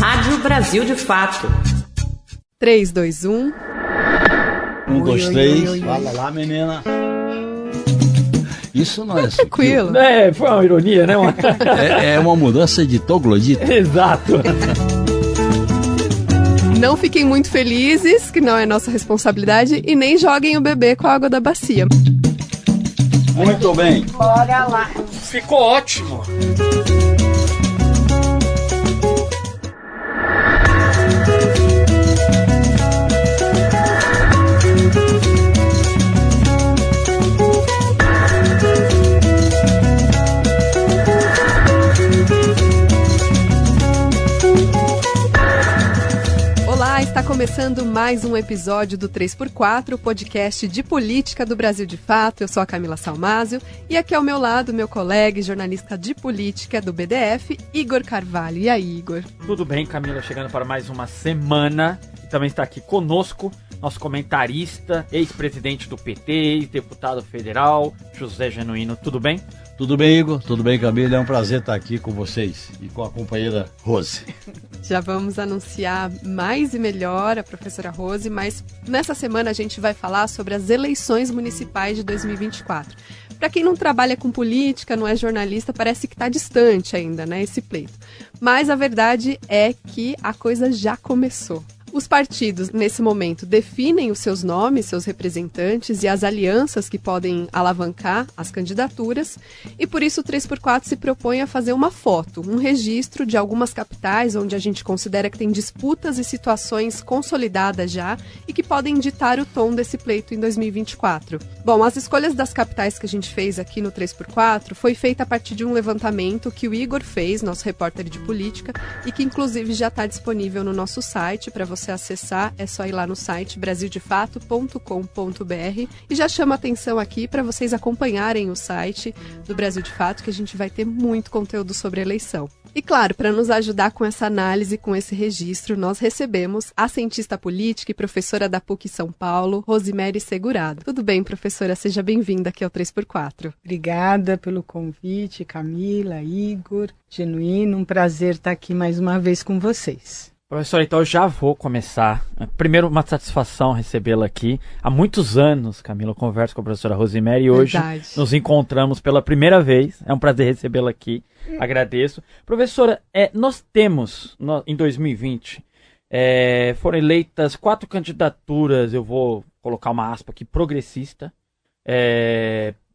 Rádio Brasil de Fato. 3, 2, 1. 1, 2, 3. Fala lá, menina. Isso não é tranquilo. Foi uma ironia, né? É uma mudança de troglodita. Exato. Não fiquem muito felizes, que não é nossa responsabilidade, e nem joguem o bebê com a água da bacia. Muito bem. Bora lá. Ficou ótimo. Está começando mais um episódio do 3x4, o podcast de política do Brasil de Fato. Eu sou a Camila Salmásio e aqui ao meu lado, meu colega e jornalista de política do BDF, Igor Carvalho. E aí, Igor? Tudo bem, Camila, chegando para mais uma semana. E também está aqui conosco nosso comentarista, ex-presidente do PT, ex-deputado federal, José Genuíno. Tudo bem? Tudo bem, Igor? Tudo bem, Camila? É um prazer estar aqui com vocês e com a companheira Rose. Já vamos anunciar mais e melhor a professora Rose, mas nessa semana a gente vai falar sobre as eleições municipais de 2024. Para quem não trabalha com política, não é jornalista, parece que está distante ainda, né, esse pleito. Mas a verdade é que a coisa já começou. Os partidos, nesse momento, definem os seus nomes, seus representantes e as alianças que podem alavancar as candidaturas, e por isso o 3x4 se propõe a fazer uma foto, um registro de algumas capitais onde a gente considera que tem disputas e situações consolidadas já e que podem ditar o tom desse pleito em 2024. Bom, as escolhas das capitais que a gente fez aqui no 3x4 foi feita a partir de um levantamento que o Igor fez, nosso repórter de política, e que inclusive já está disponível no nosso site para você acessar, é só ir lá no site brasildefato.com.br e já chama atenção aqui para vocês acompanharem o site do Brasil de Fato, que a gente vai ter muito conteúdo sobre a eleição. E claro, para nos ajudar com essa análise, com esse registro, nós recebemos a cientista política e professora da PUC São Paulo, Rosemary Segurado. Tudo bem, professora? Seja bem-vinda aqui ao 3x4. Obrigada pelo convite, Camila, Igor, Genuíno, um prazer estar aqui mais uma vez com vocês. Professora, então eu já vou começar. Primeiro, uma satisfação recebê-la aqui. Há muitos anos, Camila, eu converso com a professora Rosemary e hoje nos encontramos pela primeira vez. É um prazer recebê-la aqui. Agradeço. Professora, nós temos, em 2020, foram eleitas 4 candidaturas, eu vou colocar uma aspa aqui, progressista,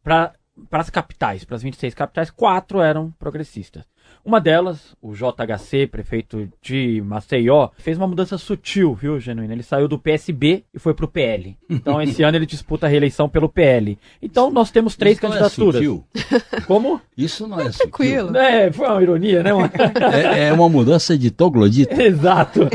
para as capitais, para as 26 capitais, 4 eram progressistas. Uma delas, o JHC, prefeito de Maceió, fez uma mudança sutil, viu, Genuíno? Ele saiu do PSB e foi pro PL. Então, esse ano ele disputa a reeleição pelo PL. Então, nós temos 3 candidaturas. Não é sutil. Como? Isso não é tranquilo. sutil. Foi uma ironia, né? É uma mudança de troglodita. Exato.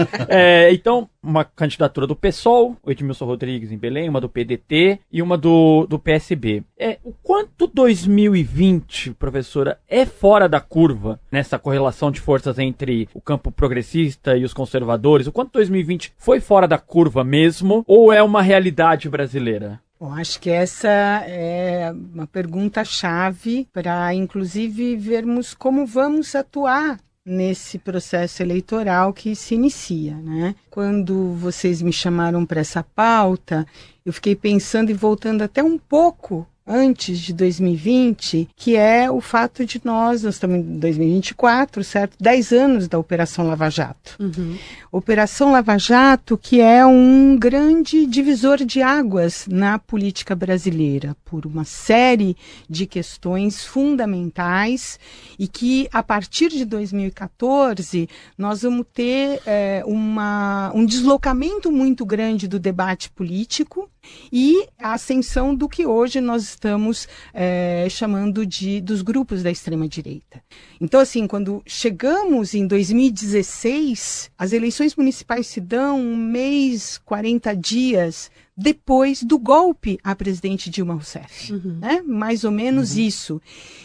Então, uma candidatura do PSOL, o Edmilson Rodrigues em Belém, uma do PDT e uma do PSB. O quanto 2020, professora, é fora da curva nessa correlação de forças entre o campo progressista e os conservadores? O quanto 2020 foi fora da curva mesmo ou é uma realidade brasileira? Bom, acho que essa é uma pergunta-chave para, inclusive, vermos como vamos atuar nesse processo eleitoral que se inicia, né? Quando vocês me chamaram para essa pauta, eu fiquei pensando e voltando até um pouco antes de 2020, que é o fato de nós estamos em 2024, certo? 10 anos da Operação Lava Jato. Uhum. Operação Lava Jato, que é um grande divisor de águas na política brasileira, por uma série de questões fundamentais e que, a partir de 2014, nós vamos ter um deslocamento muito grande do debate político e a ascensão do que hoje nós estamos chamando dos grupos da extrema-direita. Então, assim, quando chegamos em 2016, as eleições municipais se dão 1 mês, 40 dias depois do golpe à presidente Dilma Rousseff. Né? Mais ou menos isso.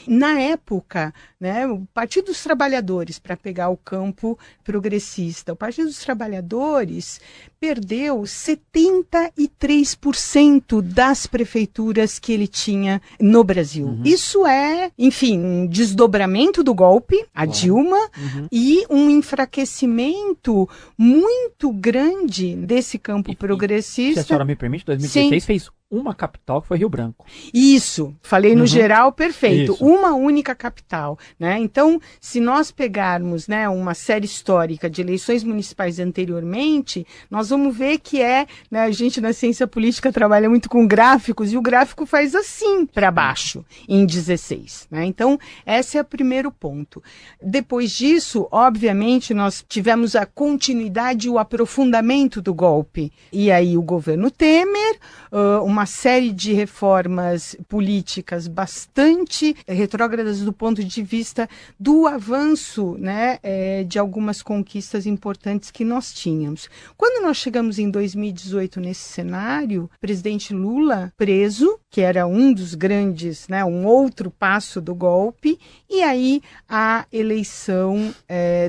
Na época, né, o Partido dos Trabalhadores, para pegar o campo progressista, o Partido dos Trabalhadores perdeu 73% das prefeituras que ele tinha no Brasil. Isso é, enfim, um desdobramento do golpe, a Dilma, e um enfraquecimento muito grande desse campo progressista. Se a senhora me permite, 2016 fez uma capital, que foi Rio Branco. Isso, falei no geral, perfeito. Isso. Uma única capital, né? Então, se nós pegarmos, né, uma série histórica de eleições municipais anteriormente, nós vamos ver que né, a gente na ciência política trabalha muito com gráficos, e o gráfico faz assim para baixo, em 16. Né? Então, esse é o primeiro ponto. Depois disso, obviamente, nós tivemos a continuidade e o aprofundamento do golpe. E aí o governo Temer, uma série de reformas políticas bastante retrógradas do ponto de vista do avanço, né, de algumas conquistas importantes que nós tínhamos. Quando nós chegamos em 2018 nesse cenário, o presidente Lula preso, que era um dos grandes, né, um outro passo do golpe, e aí a eleição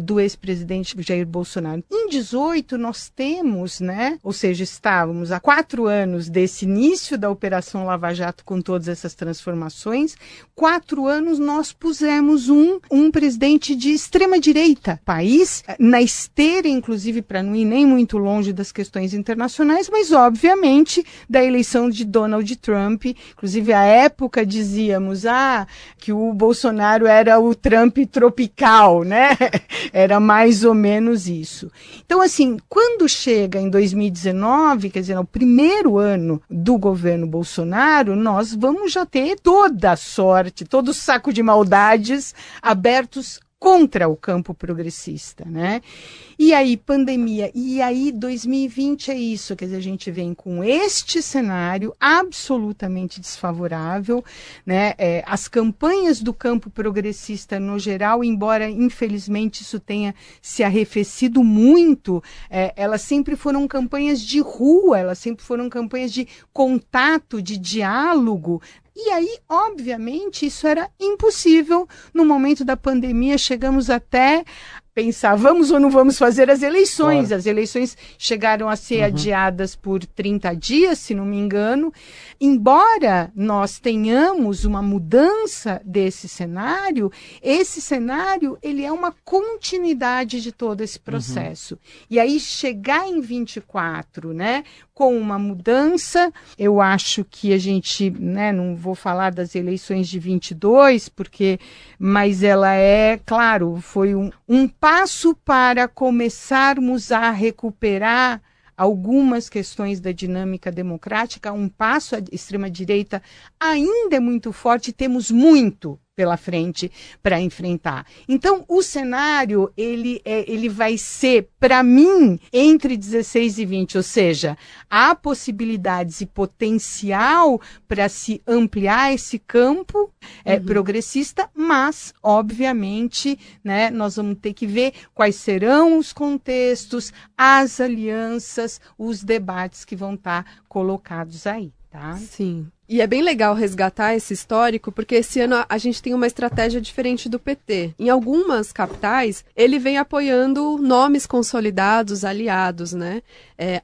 do ex-presidente Jair Bolsonaro. Em 2018 nós temos, né, ou seja, estávamos há 4 anos desse início da Operação Lava Jato com todas essas transformações, 4 anos nós pusemos um presidente de extrema-direita. País na esteira, inclusive, para não ir nem muito longe das questões internacionais, mas, obviamente, da eleição de Donald Trump. Inclusive, à época, dizíamos que o Bolsonaro era o Trump tropical, né? Era mais ou menos isso. Então, assim, quando chega em 2019, quer dizer, no primeiro ano do governo Bolsonaro, nós vamos já ter toda a sorte, todo o saco de maldades abertos contra o campo progressista, né? E aí, pandemia, e aí 2020 é isso, quer dizer, a gente vem com este cenário absolutamente desfavorável, né? As campanhas do campo progressista no geral, embora infelizmente isso tenha se arrefecido muito, elas sempre foram campanhas de rua, elas sempre foram campanhas de contato, de diálogo. E aí, obviamente, isso era impossível. No momento da pandemia, chegamos até pensar, vamos ou não vamos fazer as eleições. Claro. As eleições chegaram a ser adiadas por 30 dias, se não me engano. Embora nós tenhamos uma mudança desse cenário, esse cenário ele é uma continuidade de todo esse processo. E aí, chegar em 24, né, com uma mudança, eu acho que a gente, né, não vou falar das eleições de 22, mas ela claro, foi um passo para começarmos a recuperar algumas questões da dinâmica democrática, um passo à extrema-direita ainda é muito forte, temos muito pela frente para enfrentar. Então, o cenário, ele vai ser, para mim, entre 16 e 20, ou seja, há possibilidades e potencial para se ampliar esse campo progressista, mas, obviamente, né, nós vamos ter que ver quais serão os contextos, as alianças, os debates que vão estar colocados aí. Tá? Sim. E é bem legal resgatar esse histórico, porque esse ano a gente tem uma estratégia diferente do PT. Em algumas capitais, ele vem apoiando nomes consolidados, aliados, né?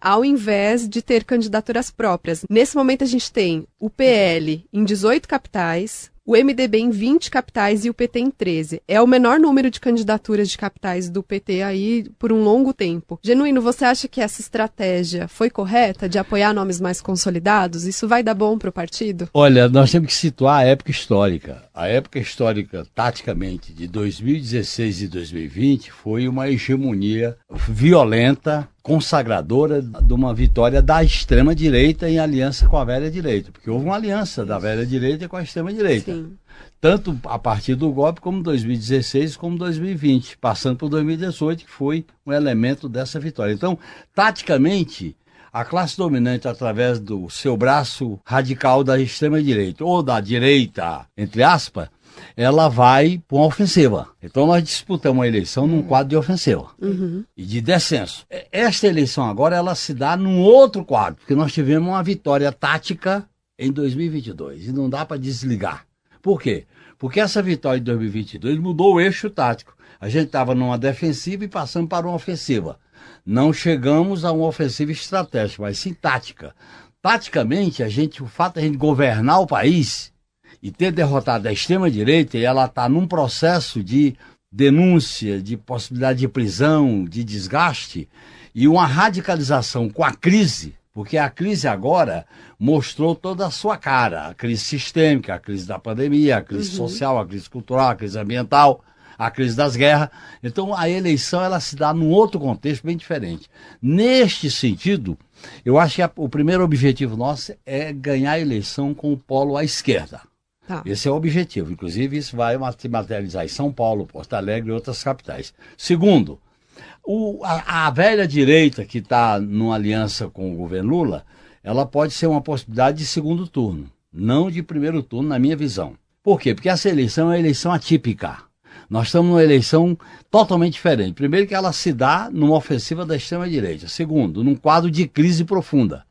Ao invés de ter candidaturas próprias. Nesse momento a gente tem o PL em 18 capitais, o MDB em 20 capitais e o PT em 13. É o menor número de candidaturas de capitais do PT aí por um longo tempo. Genuíno, você acha que essa estratégia foi correta de apoiar nomes mais consolidados? Isso vai dar bom para o partido? Olha, nós temos que situar a época histórica. A época histórica, taticamente, de 2016 e 2020 foi uma hegemonia violenta, consagradora de uma vitória da extrema-direita em aliança com a velha-direita, porque houve uma aliança da velha-direita com a extrema-direita. Sim. Tanto a partir do golpe, como 2016, como 2020, passando por 2018, que foi um elemento dessa vitória. Então, taticamente, a classe dominante, através do seu braço radical da extrema-direita, ou da direita, entre aspas, ela vai para uma ofensiva. Então nós disputamos uma eleição num quadro de ofensiva e de descenso. Esta eleição agora, ela se dá num outro quadro, porque nós tivemos uma vitória tática em 2022 e não dá para desligar. Por quê? Porque essa vitória de 2022 mudou o eixo tático. A gente estava numa defensiva e passamos para uma ofensiva. Não chegamos a uma ofensiva estratégica, mas sim tática. Taticamente, o fato de a gente governar o país e ter derrotado a extrema-direita, e ela está num processo de denúncia, de possibilidade de prisão, de desgaste, e uma radicalização com a crise, porque a crise agora mostrou toda a sua cara, a crise sistêmica, a crise da pandemia, a crise social, a crise cultural, a crise ambiental, a crise das guerras. Então a eleição ela se dá num outro contexto bem diferente. Neste sentido, eu acho que o primeiro objetivo nosso é ganhar a eleição com o polo à esquerda. Tá. Esse é o objetivo. Inclusive, isso vai se materializar em São Paulo, Porto Alegre e outras capitais. Segundo, a velha direita que está numa aliança com o governo Lula, ela pode ser uma possibilidade de segundo turno, não de primeiro turno, na minha visão. Por quê? Porque essa eleição é uma eleição atípica. Nós estamos numa eleição totalmente diferente. Primeiro que ela se dá numa ofensiva da extrema-direita. Segundo, num quadro de crise profunda.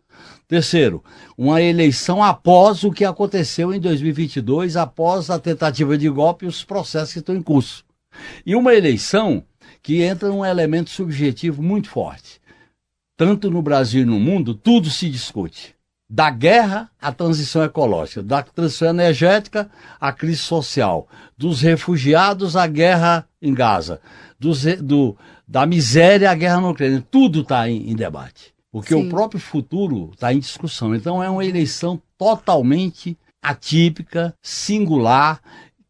Terceiro, uma eleição após o que aconteceu em 2022, após a tentativa de golpe e os processos que estão em curso. E uma eleição que entra num elemento subjetivo muito forte. Tanto no Brasil e no mundo, tudo se discute. Da guerra à transição ecológica, da transição energética à crise social, dos refugiados à guerra em Gaza, da miséria à guerra na Ucrânia. Tudo está em debate. Porque o próprio futuro está em discussão. Então é uma eleição totalmente atípica, singular,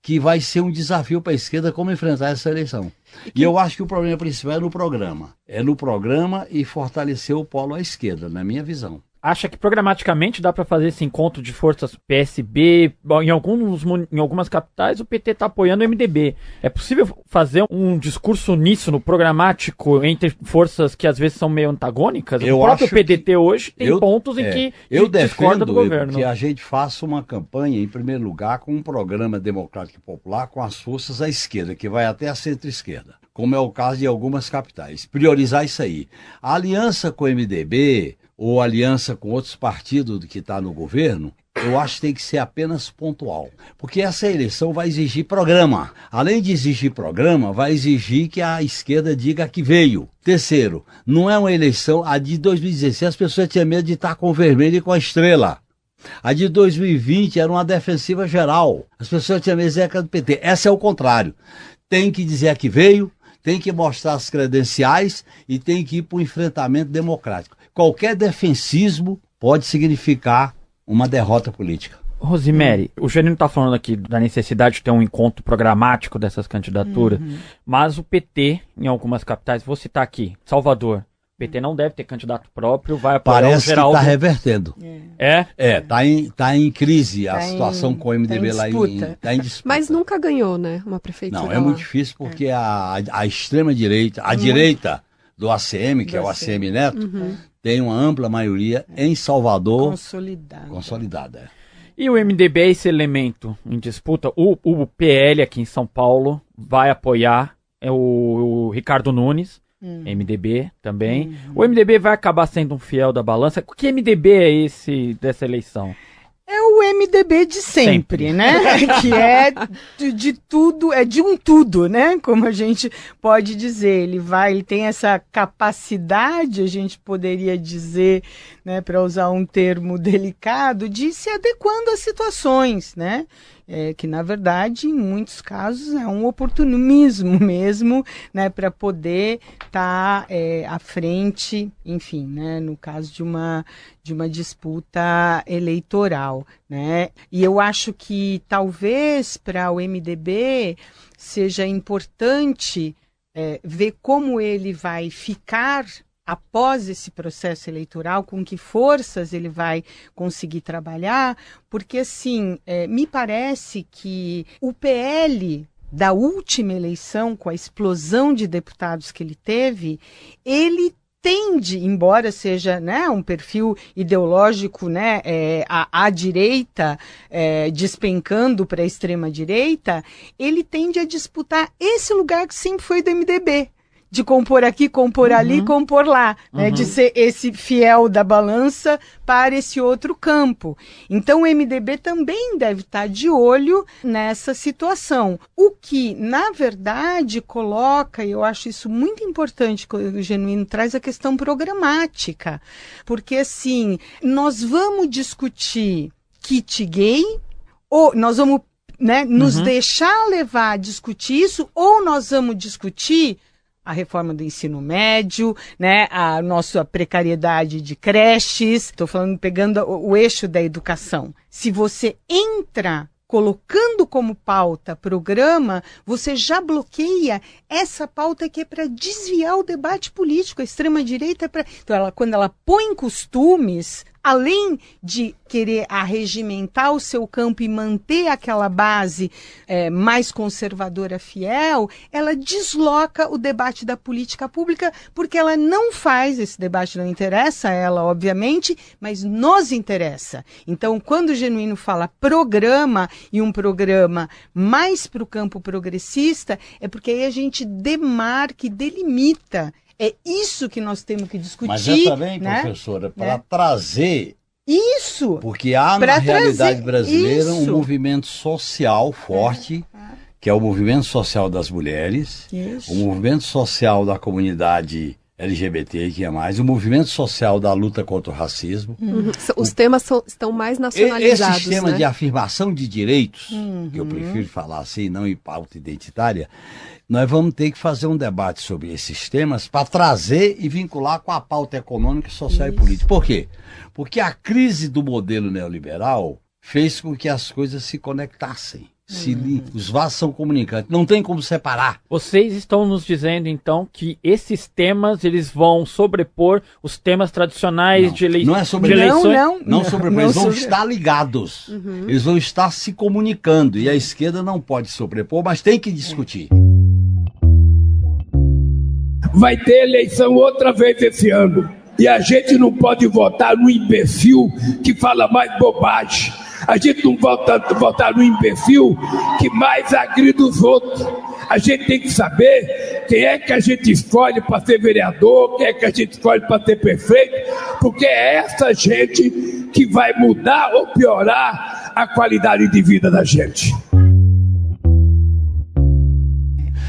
que vai ser um desafio para a esquerda como enfrentar essa eleição. E eu acho que o problema principal é no programa. É no programa e fortalecer o polo à esquerda, na minha visão. Acha que programaticamente dá para fazer esse encontro de forças PSB? Bom, em algumas capitais o PT está apoiando o MDB. É possível fazer um discurso uníssono, programático, entre forças que às vezes são meio antagônicas? O próprio PDT hoje tem pontos em que discorda do governo. Que a gente faça uma campanha, em primeiro lugar, com um programa democrático e popular com as forças à esquerda, que vai até a centro-esquerda, como é o caso de algumas capitais. Priorizar isso aí. A aliança com o MDB ou aliança com outros partidos que está no governo, eu acho que tem que ser apenas pontual. Porque essa eleição vai exigir programa. Além de exigir programa, vai exigir que a esquerda diga que veio. Terceiro, não é uma eleição... A de 2016 as pessoas tinham medo de estar com o vermelho e com a estrela. A de 2020 era uma defensiva geral. As pessoas tinham medo de dizer que era do PT. Essa é o contrário. Tem que dizer que veio, tem que mostrar as credenciais e tem que ir para o enfrentamento democrático. Qualquer defensismo pode significar uma derrota política. Rosemary, o Janino está falando aqui da necessidade de ter um encontro programático dessas candidaturas, mas o PT, em algumas capitais, vou citar aqui, Salvador, o PT não deve ter candidato próprio, vai apoiar o Geraldo. Parece que está revertendo. Tá em crise a situação com o MDB lá está em disputa. Mas nunca ganhou, né, uma prefeitura. Não, é muito difícil porque a extrema-direita, a direita do ACM, que é o ACM Neto, tem uma ampla maioria em Salvador consolidada. E o MDB é esse elemento em disputa. O PL aqui em São Paulo vai apoiar o Ricardo Nunes, MDB também. O MDB vai acabar sendo um fiel da balança. Que MDB é esse dessa eleição? É o MDB de sempre, né? Que é de tudo, é de um tudo, né? Como a gente pode dizer. Ele tem essa capacidade, a gente poderia dizer, né, para usar um termo delicado, de se adequando às situações, né? Que na verdade, em muitos casos, é um oportunismo mesmo, né, para poder estar à frente, enfim, né, no caso de uma disputa eleitoral, né? E eu acho que talvez para o MDB seja importante ver como ele vai ficar após esse processo eleitoral, com que forças ele vai conseguir trabalhar, porque assim, me parece que o PL da última eleição, com a explosão de deputados que ele teve, ele tende, embora seja, né, um perfil ideológico, né, à direita, despencando para a extrema-direita, ele tende a disputar esse lugar que sempre foi do MDB. De compor aqui, compor ali, compor lá, né? De ser esse fiel da balança para esse outro campo. Então o MDB também deve estar de olho nessa situação. O que, na verdade, coloca, e eu acho isso muito importante, quando o Genuíno traz a questão programática. Porque, assim, nós vamos discutir kit gay, ou nós vamos, né, nos deixar levar a discutir isso, ou nós vamos discutir a reforma do ensino médio, né, a nossa precariedade de creches, estou falando, pegando o eixo da educação. Se você entra colocando como pauta programa, você já bloqueia essa pauta que é para desviar o debate político. A extrema-direita é para... Então, quando ela põe costumes, além de querer arregimentar o seu campo e manter aquela base mais conservadora fiel, ela desloca o debate da política pública, porque ela não faz, esse debate não interessa a ela, obviamente, mas nos interessa. Então, quando o Genuíno fala programa, e um programa mais para o campo progressista, é porque aí a gente demarca e delimita. É isso que nós temos que discutir. Mas é também, né, professora, para trazer... Isso! Porque há na realidade brasileira um movimento social forte, que é o movimento social das mulheres, o movimento social da comunidade LGBT, que é mais, o movimento social da luta contra o racismo. Os temas estão mais nacionalizados. Esse sistema, né, de afirmação de direitos, que eu prefiro falar assim, não em pauta identitária, nós vamos ter que fazer um debate sobre esses temas para trazer e vincular com a pauta econômica, social e política. Por quê? Porque a crise do modelo neoliberal fez com que as coisas se conectassem. Os vasos são comunicantes, não tem como separar. Vocês estão nos dizendo, então, que esses temas eles vão sobrepor os temas tradicionais de eleições? Não é sobre eleições. Não sobrepor, eles vão estar ligados. Eles vão estar se comunicando. E a esquerda não pode sobrepor, mas tem que discutir. Vai ter eleição outra vez esse ano. E a gente não pode votar no imbecil que fala mais bobagem. A gente não pode votar no imbecil que mais agride os outros. A gente tem que saber quem é que a gente escolhe para ser vereador, quem é que a gente escolhe para ser prefeito, porque é essa gente que vai mudar ou piorar a qualidade de vida da gente.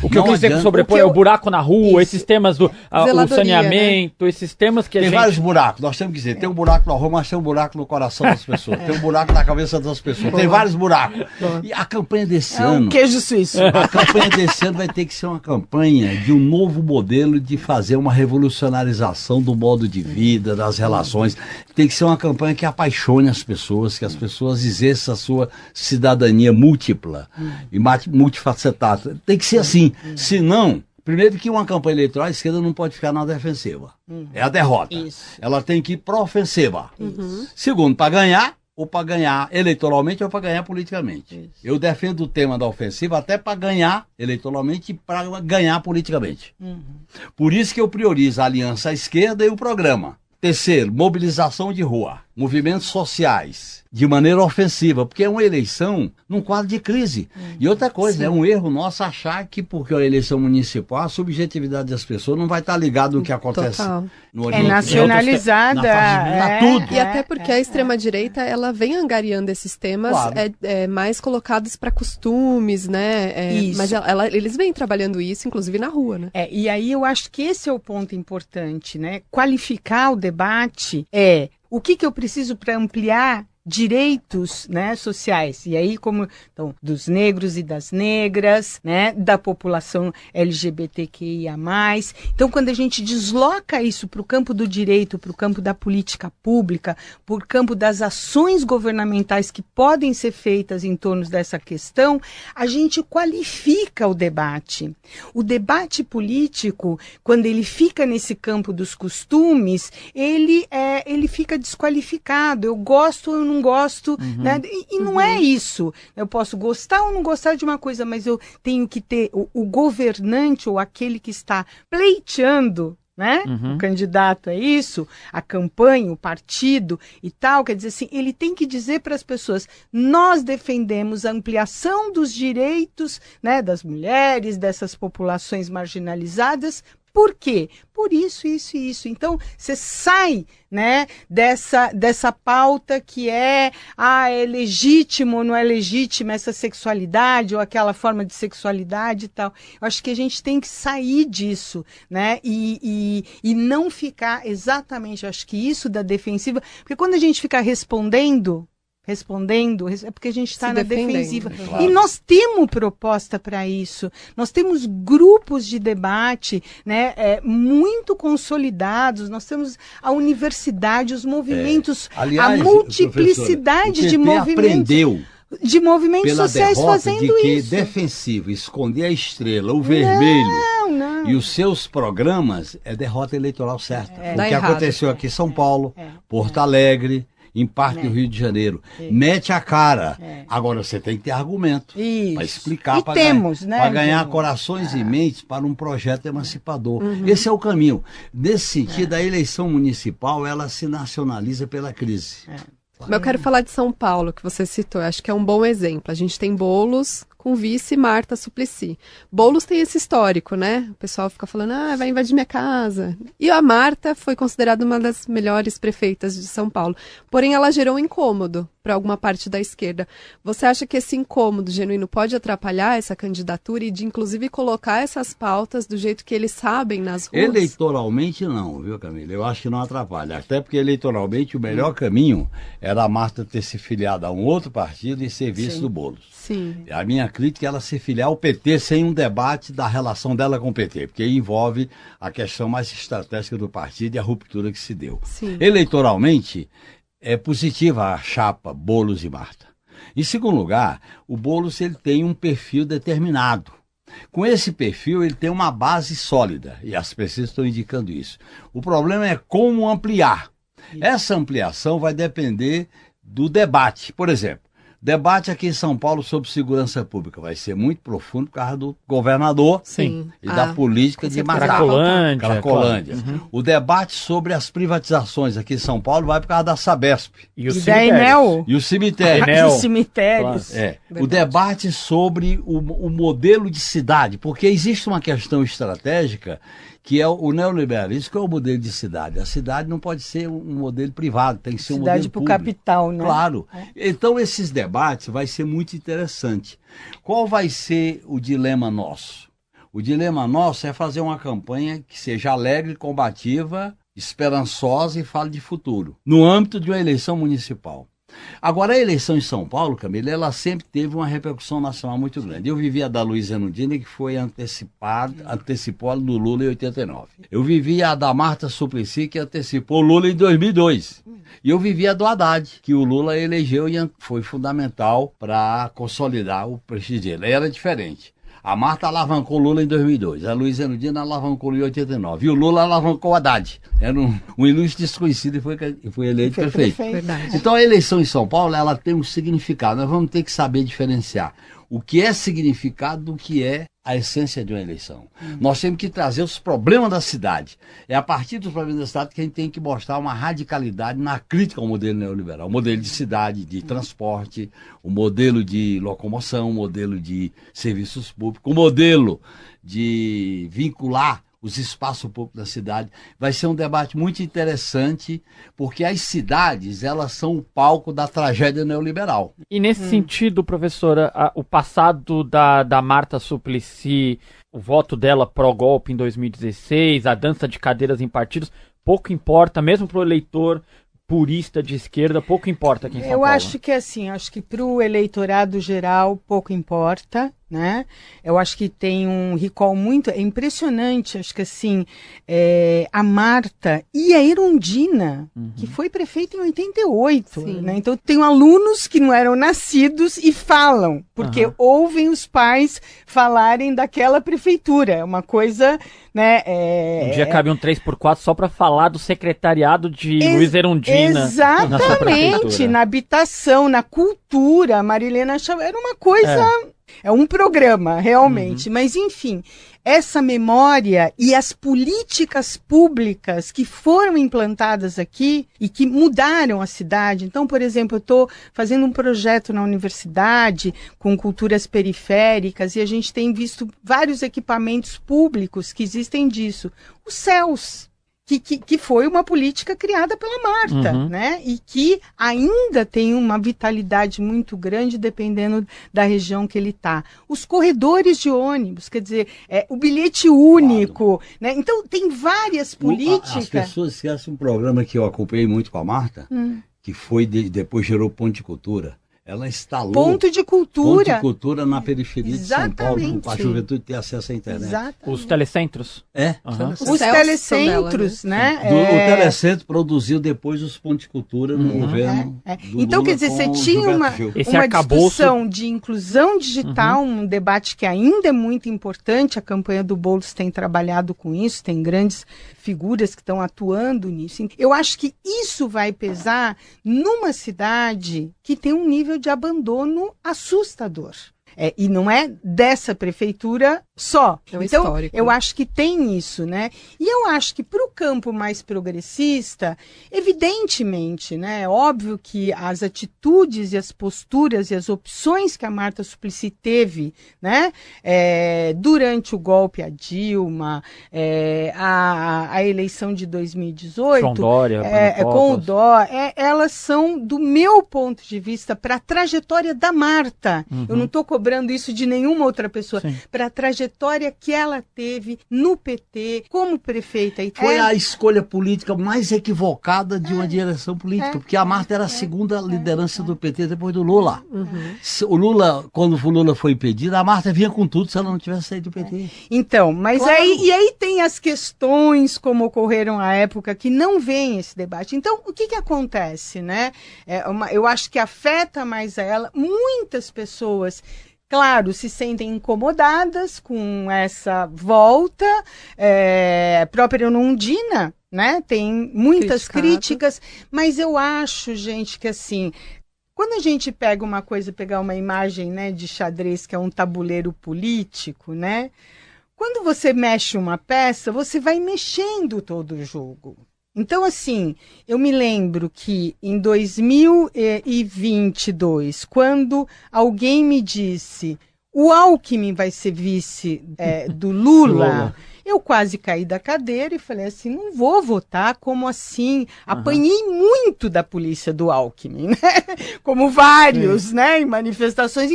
O que eu quis dizer com sobrepor é o buraco na rua, esses temas do o saneamento, né, esses temas que tem vários buracos, nós temos que dizer, tem um buraco na rua, mas tem um buraco no coração das pessoas, tem um buraco na cabeça das pessoas, tem vários buracos. E a campanha desse ano... um queijo suíço. A campanha desse ano vai ter que ser uma campanha de um novo modelo de fazer uma revolucionarização do modo de vida, das relações. Tem que ser uma campanha que apaixone as pessoas, que as pessoas exerçam a sua cidadania múltipla e multifacetada. Tem que ser assim. Senão, primeiro que uma campanha eleitoral, a esquerda não pode ficar na defensiva. É a derrota. Ela tem que ir para a ofensiva. Segundo, para ganhar, ou para ganhar eleitoralmente ou para ganhar politicamente. Eu defendo o tema da ofensiva até para ganhar eleitoralmente e para ganhar politicamente. Por isso que eu priorizo a aliança à esquerda e o programa. Terceiro, mobilização de rua, movimentos sociais, de maneira ofensiva, porque é uma eleição num quadro de crise. E outra coisa, é um erro nosso achar que porque é uma eleição municipal, a subjetividade das pessoas não vai estar ligada ao que acontece no Oriente. É nacionalizada. Tudo. E até porque a extrema-direita, ela vem angariando esses temas mais colocados para costumes, né? Mas eles vêm trabalhando isso, inclusive na rua, né? E aí eu acho que esse é o ponto importante, né? Qualificar o debate o que eu preciso para ampliar direitos, né, sociais, e aí então, dos negros e das negras, né, da população LGBTQIA+. Então, quando a gente desloca isso para o campo do direito, para o campo da política pública, para o campo das ações governamentais que podem ser feitas em torno dessa questão, a gente qualifica o debate. O debate político, quando ele fica nesse campo dos costumes, ele fica desqualificado. Eu gosto ou eu não gosto, né? E não é isso. Eu posso gostar ou não gostar de uma coisa, mas eu tenho que ter o governante ou aquele que está pleiteando, né? O candidato é isso, a campanha, o partido e tal, quer dizer assim, ele tem que dizer para as pessoas, nós defendemos a ampliação dos direitos, né, das mulheres, dessas populações marginalizadas. Por quê? Por isso, isso e isso. Então, você sai, né, dessa pauta que é legítimo ou não é legítima essa sexualidade ou aquela forma de sexualidade e tal. Eu acho que a gente tem que sair disso, né, e não ficar exatamente, eu acho que isso da defensiva, porque quando a gente fica respondendo, é porque a gente está na defensiva. Claro. E nós temos proposta para isso. Nós temos grupos de debate, né, muito consolidados. Nós temos a universidade, os movimentos, aliás, a multiplicidade de movimentos sociais fazendo de que isso. Defensivo, esconder a estrela, o vermelho e os seus programas é derrota eleitoral certa. O que aconteceu aqui em São Paulo, Porto Alegre, em parte do Rio de Janeiro. Mete a cara. Agora você tem que ter argumento para explicar, para ganhar corações e mentes para um projeto emancipador. Esse é o caminho. Nesse sentido, a eleição municipal, ela se nacionaliza pela crise. Eu quero falar de São Paulo, que você citou. Eu acho que é um bom exemplo. A gente tem Boulos com vice Marta Suplicy. Boulos tem esse histórico, né? O pessoal fica falando, vai invadir minha casa. E a Marta foi considerada uma das melhores prefeitas de São Paulo. Porém, ela gerou um incômodo para alguma parte da esquerda. Você acha que esse incômodo genuíno pode atrapalhar essa candidatura e de, inclusive, colocar essas pautas do jeito que eles sabem nas ruas? Eleitoralmente não, viu, Camila? Eu acho que não atrapalha. Até porque eleitoralmente o melhor caminho era a Marta ter se filiado a um outro partido e ser vice do Boulos. Sim. A minha crítica é ela se filiar ao PT sem um debate da relação dela com o PT, porque envolve a questão mais estratégica do partido e a ruptura que se deu. Sim. Eleitoralmente, é positiva a chapa Boulos e Marta. Em segundo lugar, o Boulos ele tem um perfil determinado. Com esse perfil, ele tem uma base sólida, e as pesquisas estão indicando isso. O problema é como ampliar. Essa ampliação vai depender do debate. Por exemplo, debate aqui em São Paulo sobre segurança pública vai ser muito profundo por causa do governador e da política de matar. Cracolândia. O debate sobre as privatizações aqui em São Paulo vai por causa da Sabesp. E o cemitério. Os cemitérios. O debate sobre o modelo de cidade, porque existe uma questão estratégica que é o neoliberalismo, que é o modelo de cidade. A cidade não pode ser um modelo privado, tem que ser um modelo público. Cidade para o capital, né? Claro. Então, esses debates vai ser muito interessante. Qual vai ser o dilema nosso? O dilema nosso é fazer uma campanha que seja alegre, combativa, esperançosa e fale de futuro, no âmbito de uma eleição municipal. Agora, a eleição em São Paulo, Camila, ela sempre teve uma repercussão nacional muito grande. Eu vivi a da Luiza Erundina, que foi antecipou a do Lula em 89. Eu vivi a da Marta Suplicy, que antecipou o Lula em 2002. E eu vivi a do Haddad, que o Lula elegeu e foi fundamental para consolidar o prestígio dele. Era diferente. A Marta alavancou o Lula em 2002, a Luiza Erundina alavancou em 89, e o Lula alavancou o Haddad. Era um ilustre desconhecido e foi eleito prefeito. Então a eleição em São Paulo, ela tem um significado, nós vamos ter que saber diferenciar o que é significado do que é a essência de uma eleição. Nós temos que trazer os problemas da cidade. É a partir dos problemas da cidade que a gente tem que mostrar uma radicalidade na crítica ao modelo neoliberal. O modelo de cidade, de transporte, o modelo de locomoção, o modelo de serviços públicos, o modelo de vincular os espaços públicos da cidade. Vai ser um debate muito interessante, porque as cidades, elas são o palco da tragédia neoliberal. E nesse sentido, professora, o passado da Marta Suplicy, o voto dela pró-golpe em 2016, a dança de cadeiras em partidos, pouco importa, mesmo para o eleitor purista de esquerda, pouco importa aqui em São Paulo. Eu acho que assim, acho que para o eleitorado geral pouco importa, né? Eu acho que tem um recall muito, é impressionante, acho que assim, a Marta e a Erundina, que foi prefeita em 88, né? Então tem alunos que não eram nascidos e falam, porque ouvem os pais falarem daquela prefeitura, é uma coisa, né? Um dia cabe um 3x4 só para falar do secretariado de Luiza Erundina. Exatamente, na habitação, na cultura, Marilena Chau, era uma coisa É um programa, realmente. Mas, enfim, essa memória e as políticas públicas que foram implantadas aqui e que mudaram a cidade. Então, por exemplo, eu estou fazendo um projeto na universidade com culturas periféricas e a gente tem visto vários equipamentos públicos que existem disso. Os CELS. Que foi uma política criada pela Marta, né? E que ainda tem uma vitalidade muito grande dependendo da região que ele está. Os corredores de ônibus, quer dizer, o bilhete único, né? Então, tem várias políticas... As pessoas esquecem um programa que eu acompanhei muito com a Marta, que foi depois gerou Ponto de Cultura. Ela instalou Ponto de Cultura na periferia de São Paulo, para a juventude ter acesso à internet. Exatamente. Os telecentros? Os telecentros, né? O telecentro produziu depois os Pontos de Cultura no governo do Então, Lula, quer dizer, você tinha uma discussão de inclusão digital, um debate que ainda é muito importante. A campanha do Boulos tem trabalhado com isso, tem grandes figuras que estão atuando nisso. Eu acho que isso vai pesar numa cidade que tem um nível de abandono assustador. E não é dessa prefeitura só. É um então, histórico. Eu acho que tem isso, né? E eu acho que para o campo mais progressista, evidentemente, né? É óbvio que as atitudes e as posturas e as opções que a Marta Suplicy teve, né? Durante o golpe a Dilma, a eleição de 2018, João Dória, com o Dó, elas são, do meu ponto de vista, para a trajetória da Marta. Eu não estou cobrando isso de nenhuma outra pessoa, para a trajetória que ela teve no PT, como prefeita. Foi a escolha política mais equivocada de uma direção política, porque a Marta era a segunda liderança do PT depois do Lula. O Lula, quando o Lula foi impedido, a Marta vinha com tudo se ela não tivesse saído do PT. Então, mas claro. aí tem as questões como ocorreram à época que não vem esse debate. Então, o que acontece, né? Eu acho que afeta mais a ela. Muitas pessoas, claro, se sentem incomodadas com essa volta. A própria Erundina, né? Tem muitas críticas, mas eu acho, gente, que assim, quando a gente pega pegar uma imagem, né, de xadrez, que é um tabuleiro político, né? Quando você mexe uma peça, você vai mexendo todo o jogo. Então, assim, eu me lembro que em 2022, quando alguém me disse o Alckmin vai ser vice do Lula, eu quase caí da cadeira e falei assim, não vou votar, como assim? Apanhei muito da polícia do Alckmin, né? Como vários, né? Em manifestações,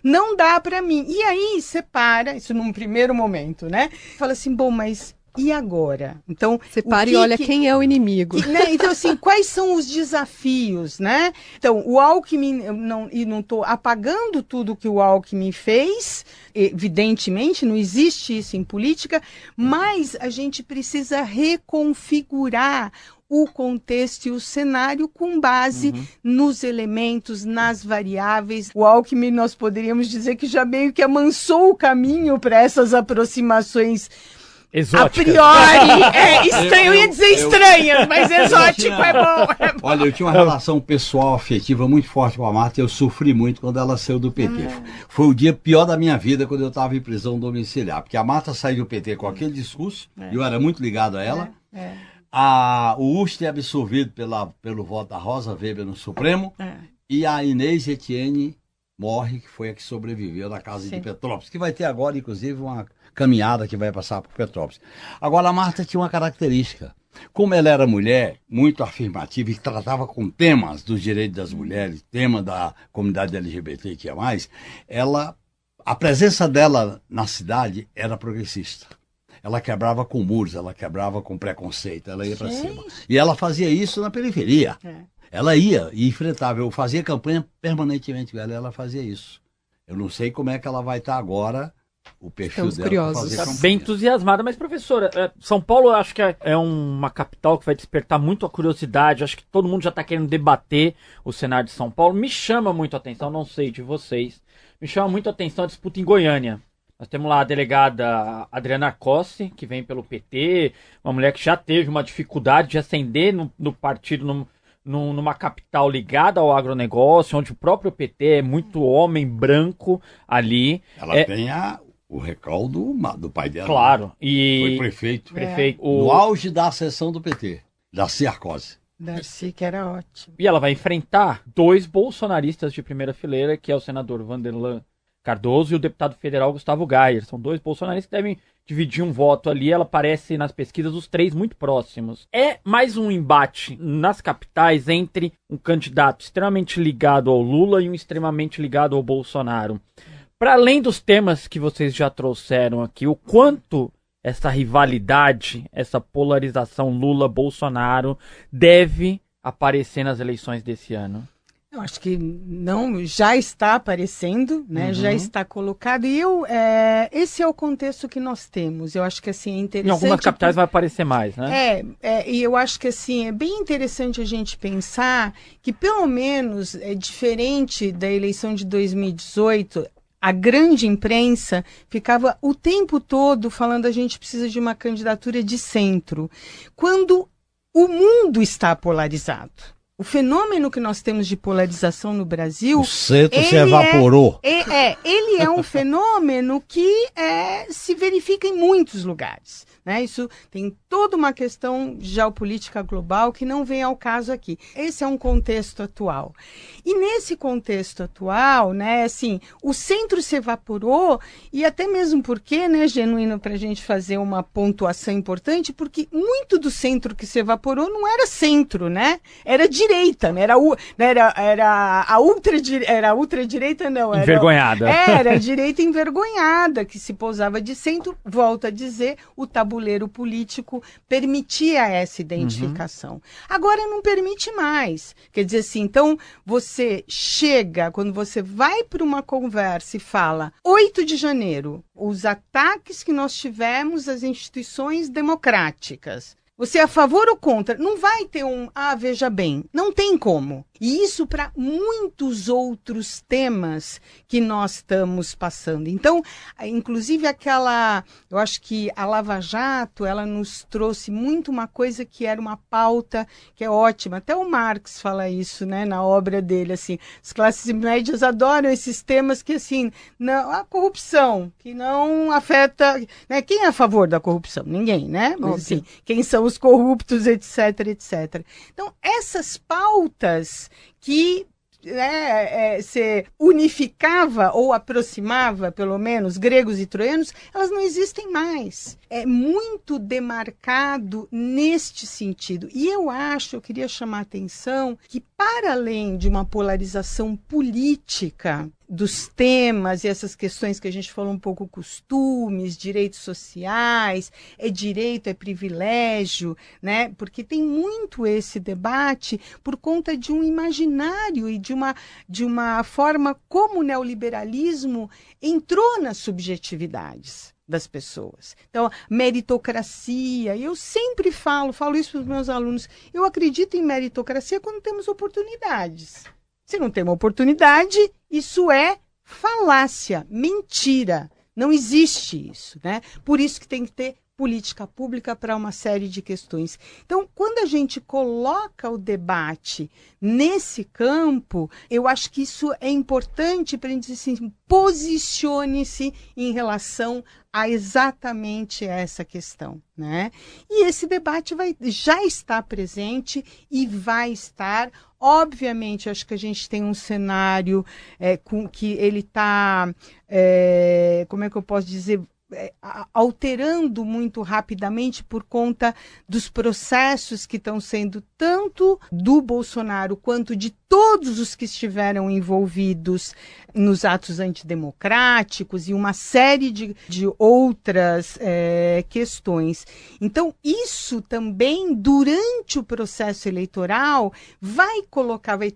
não dá para mim. E aí você para, isso num primeiro momento, né? Fala assim, bom, mas... E agora? Então, você para e olha quem é o inimigo. Né? Então, assim, quais são os desafios, né? Então, o Alckmin, não estou apagando tudo que o Alckmin fez, evidentemente, não existe isso em política, mas a gente precisa reconfigurar o contexto e o cenário com base nos elementos, nas variáveis. O Alckmin, nós poderíamos dizer que já meio que amansou o caminho para essas aproximações exóticas. A priori, estranho, eu ia dizer estranhas, mas exótico é bom. Olha, eu tinha uma relação pessoal, afetiva muito forte com a Marta, eu sofri muito quando ela saiu do PT. Foi o dia pior da minha vida quando eu estava em prisão domiciliar, porque a Marta saiu do PT com aquele discurso, e eu era muito ligado a ela. O Ustra é absolvido pelo voto da Rosa Weber no Supremo, e a Inês Etienne morre, que foi a que sobreviveu na casa de Petrópolis, que vai ter agora, inclusive, uma caminhada que vai passar por Petrópolis. Agora, a Marta tinha uma característica. Como ela era mulher, muito afirmativa, e tratava com temas dos direitos das mulheres, tema da comunidade LGBT, que é mais, a presença dela na cidade era progressista. Ela quebrava com muros, ela quebrava com preconceito, ela ia para cima. E ela fazia isso na periferia. Ela ia e enfrentava. Eu fazia campanha permanentemente com ela fazia isso. Eu não sei como é que ela vai estar agora, o perfil Estamos dela. curiosos. Está bem entusiasmada, mas professora, São Paulo eu acho que é uma capital que vai despertar muito a curiosidade, acho que todo mundo já está querendo debater o cenário de São Paulo. Me chama muito a atenção, não sei de vocês, me chama muito a atenção a disputa em Goiânia. Nós temos lá a delegada Adriana Cossi, que vem pelo PT, uma mulher que já teve uma dificuldade de ascender no partido numa capital ligada ao agronegócio, onde o próprio PT é muito homem branco ali. Ela tem o recaldo do pai dela. Claro. Né? E foi prefeito. No auge da ascensão do PT, da Sarkozy. Darcy, que era ótimo. E ela vai enfrentar 2 bolsonaristas de primeira fileira, que é o senador Vanderlan Cardoso e o deputado federal Gustavo Gayer. São 2 bolsonaristas que devem dividir um voto ali. Ela aparece nas pesquisas os 3 muito próximos. É mais um embate nas capitais entre um candidato extremamente ligado ao Lula e um extremamente ligado ao Bolsonaro. Para além dos temas que vocês já trouxeram aqui, o quanto essa rivalidade, essa polarização Lula-Bolsonaro deve aparecer nas eleições desse ano? Eu acho que não, já está aparecendo, né? Já está colocado. E esse é o contexto que nós temos. Eu acho que assim é interessante. Em algumas capitais vai aparecer mais, né? E eu acho que assim é bem interessante a gente pensar que pelo menos é diferente da eleição de 2018. A grande imprensa ficava o tempo todo falando a gente precisa de uma candidatura de centro, quando o mundo está polarizado. O fenômeno que nós temos de polarização no Brasil... O centro se evaporou. Ele é um fenômeno que se verifica em muitos lugares. Né? Isso tem toda uma questão geopolítica global que não vem ao caso aqui. Esse é um contexto atual. E nesse contexto atual, né, assim, o centro se evaporou e até mesmo porque, né, Genuíno, para a gente fazer uma pontuação importante, porque muito do centro que se evaporou não era centro, né? Era direita, né? Era a ultradireita, não. Envergonhada. Era a direita envergonhada, que se pousava de centro, volto a dizer, o tabuleiro político permitia essa identificação. Agora não permite mais. Quer dizer assim, então você chega, quando você vai para uma conversa e fala 8 de janeiro, os ataques que nós tivemos às instituições democráticas. Você é a favor ou contra? Não vai ter veja bem, não tem como. E isso para muitos outros temas que nós estamos passando. Então, inclusive eu acho que a Lava Jato, ela nos trouxe muito uma coisa que era uma pauta que é ótima. Até o Marx fala isso, né, na obra dele, assim, as classes médias adoram esses temas que, assim, não, a corrupção, que não afeta, né, quem é a favor da corrupção? Ninguém, né? Mas, assim, quem são os corruptos, etc, etc. Então, essas pautas que se unificava ou aproximava, pelo menos, gregos e troianos, elas não existem mais. É muito demarcado neste sentido. E eu queria chamar a atenção que, para além de uma polarização política dos temas e essas questões que a gente falou um pouco, costumes, direitos sociais, é direito, é privilégio, né? Porque tem muito esse debate por conta de um imaginário e de uma forma como o neoliberalismo entrou nas subjetividades das pessoas. Então, meritocracia, eu sempre falo isso para os meus alunos, eu acredito em meritocracia quando temos oportunidades. Se não tem uma oportunidade, isso é falácia, mentira. Não existe isso, né? Por isso que tem que ter política pública para uma série de questões. Então, quando a gente coloca o debate nesse campo, eu acho que isso é importante para a gente dizer assim, posicione-se em relação a exatamente essa questão, né? E esse debate já está presente e vai estar. Obviamente, acho que a gente tem um cenário que ele está, como é que eu posso dizer, alterando muito rapidamente por conta dos processos que estão sendo tanto do Bolsonaro quanto de todos os que estiveram envolvidos nos atos antidemocráticos e uma série de outras questões. Então, isso também, durante o processo eleitoral, vai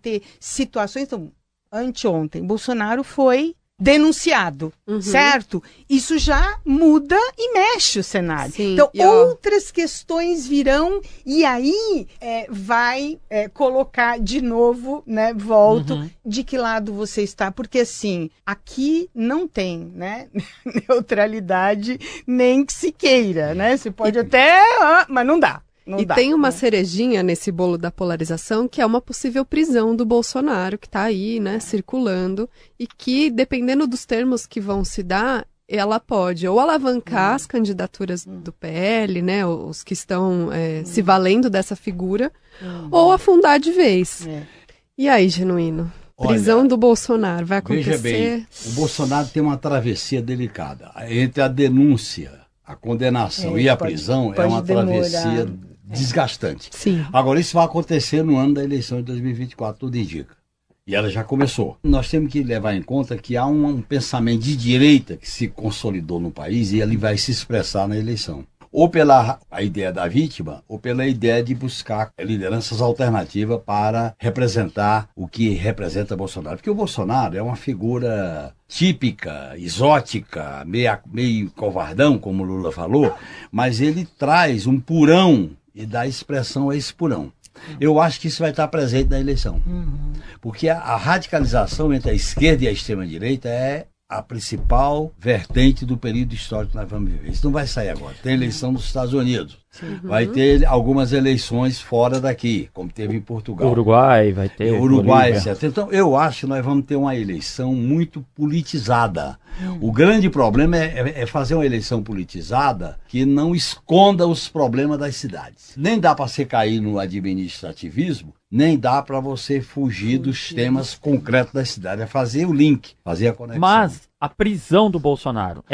ter situações. Então, anteontem, Bolsonaro foi denunciado, certo? Isso já muda e mexe o cenário. Sim, então, outras questões virão e aí vai colocar de novo, né, de que lado você está. Porque, assim, aqui não tem, né, neutralidade nem que se queira, né? Você pode até, mas não dá. E tem uma cerejinha nesse bolo da polarização, que é uma possível prisão do Bolsonaro, que está aí, né, circulando, e que, dependendo dos termos que vão se dar, ela pode ou alavancar as candidaturas do PL, né, os que estão se valendo dessa figura, ou afundar de vez. E aí, Genuíno? Prisão do Bolsonaro, vai acontecer? Veja bem, o Bolsonaro tem uma travessia delicada. Entre a denúncia, a condenação e a prisão é uma travessia desgastante. Sim. Agora, isso vai acontecer no ano da eleição de 2024, tudo indica. E ela já começou. Nós temos que levar em conta que há um pensamento de direita que se consolidou no país e ele vai se expressar na eleição. Ou pela a ideia da vítima, ou pela ideia de buscar lideranças alternativas para representar o que representa Bolsonaro. Porque o Bolsonaro é uma figura típica, exótica, meio covardão, como o Lula falou, mas ele traz um purão e dá expressão a esse purão. Eu acho que isso vai estar presente na eleição. Porque a radicalização entre a esquerda e a extrema-direita é a principal vertente do período histórico que nós vamos viver. Isso não vai sair agora. Tem eleição nos Estados Unidos. Vai ter algumas eleições fora daqui, como teve em Portugal. Uruguai vai ter. Uruguai, etc. Então, eu acho que nós vamos ter uma eleição muito politizada. O grande problema é fazer uma eleição politizada que não esconda os problemas das cidades. Nem dá para você cair no administrativismo, nem dá para você fugir dos temas concretos da cidade. É fazer o link, fazer a conexão. Mas a prisão do Bolsonaro,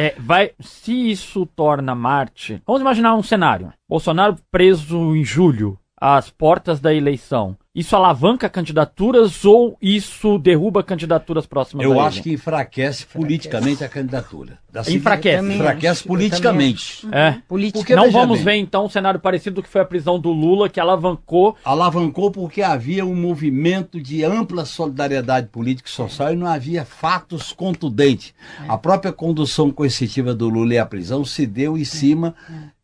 se isso torna Marte... Vamos imaginar um cenário. Bolsonaro preso em julho, às portas da eleição. Isso alavanca candidaturas ou isso derruba candidaturas próximas a ele? Eu acho que enfraquece politicamente a candidatura. Enfraquece politicamente. Porque não vamos ver então um cenário parecido do que foi a prisão do Lula, que alavancou. Alavancou porque havia um movimento de ampla solidariedade política e social e não havia fatos contundentes. A própria condução coercitiva do Lula e a prisão se deu em cima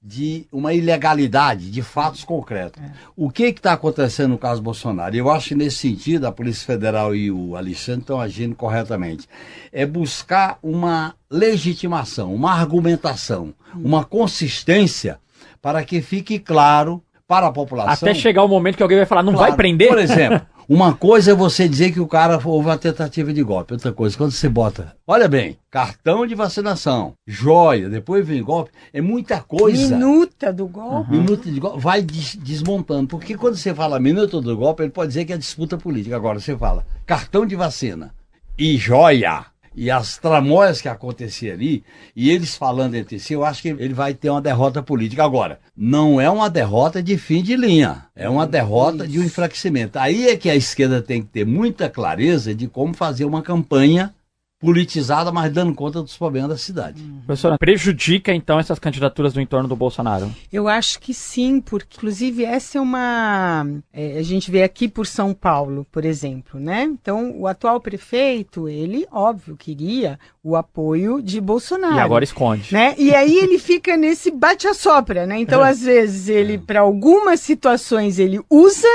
de uma ilegalidade, de fatos concretos. O que está acontecendo no caso Bolsonaro? Eu acho que nesse sentido a Polícia Federal e o Alexandre estão agindo corretamente. É buscar uma legitimação, uma argumentação, uma consistência para que fique claro para a população. Até chegar o momento que alguém vai falar, não vai prender? Por exemplo, uma coisa é você dizer que o cara houve uma tentativa de golpe. Outra coisa, quando você bota, olha bem, cartão de vacinação, joia, depois vem golpe, é muita coisa. Minuta do golpe. Minuta de golpe, vai desmontando. Porque quando você fala minuta do golpe, ele pode dizer que é disputa política. Agora você fala cartão de vacina e joia. E as tramóias que aconteciam ali, e eles falando entre si, eu acho que ele vai ter uma derrota política. Agora, não é uma derrota de fim de linha, é uma derrota de um enfraquecimento. Aí é que a esquerda tem que ter muita clareza de como fazer uma campanha politizada, mas dando conta dos problemas da cidade. Professora, prejudica então essas candidaturas do entorno do Bolsonaro? Eu acho que sim, porque inclusive essa é uma... a gente vê aqui por São Paulo, por exemplo, né? Então, o atual prefeito, ele, óbvio, queria o apoio de Bolsonaro. E agora esconde. Né? E aí ele fica nesse bate-a-sopra, né? Então, às vezes, ele, para algumas situações, ele usa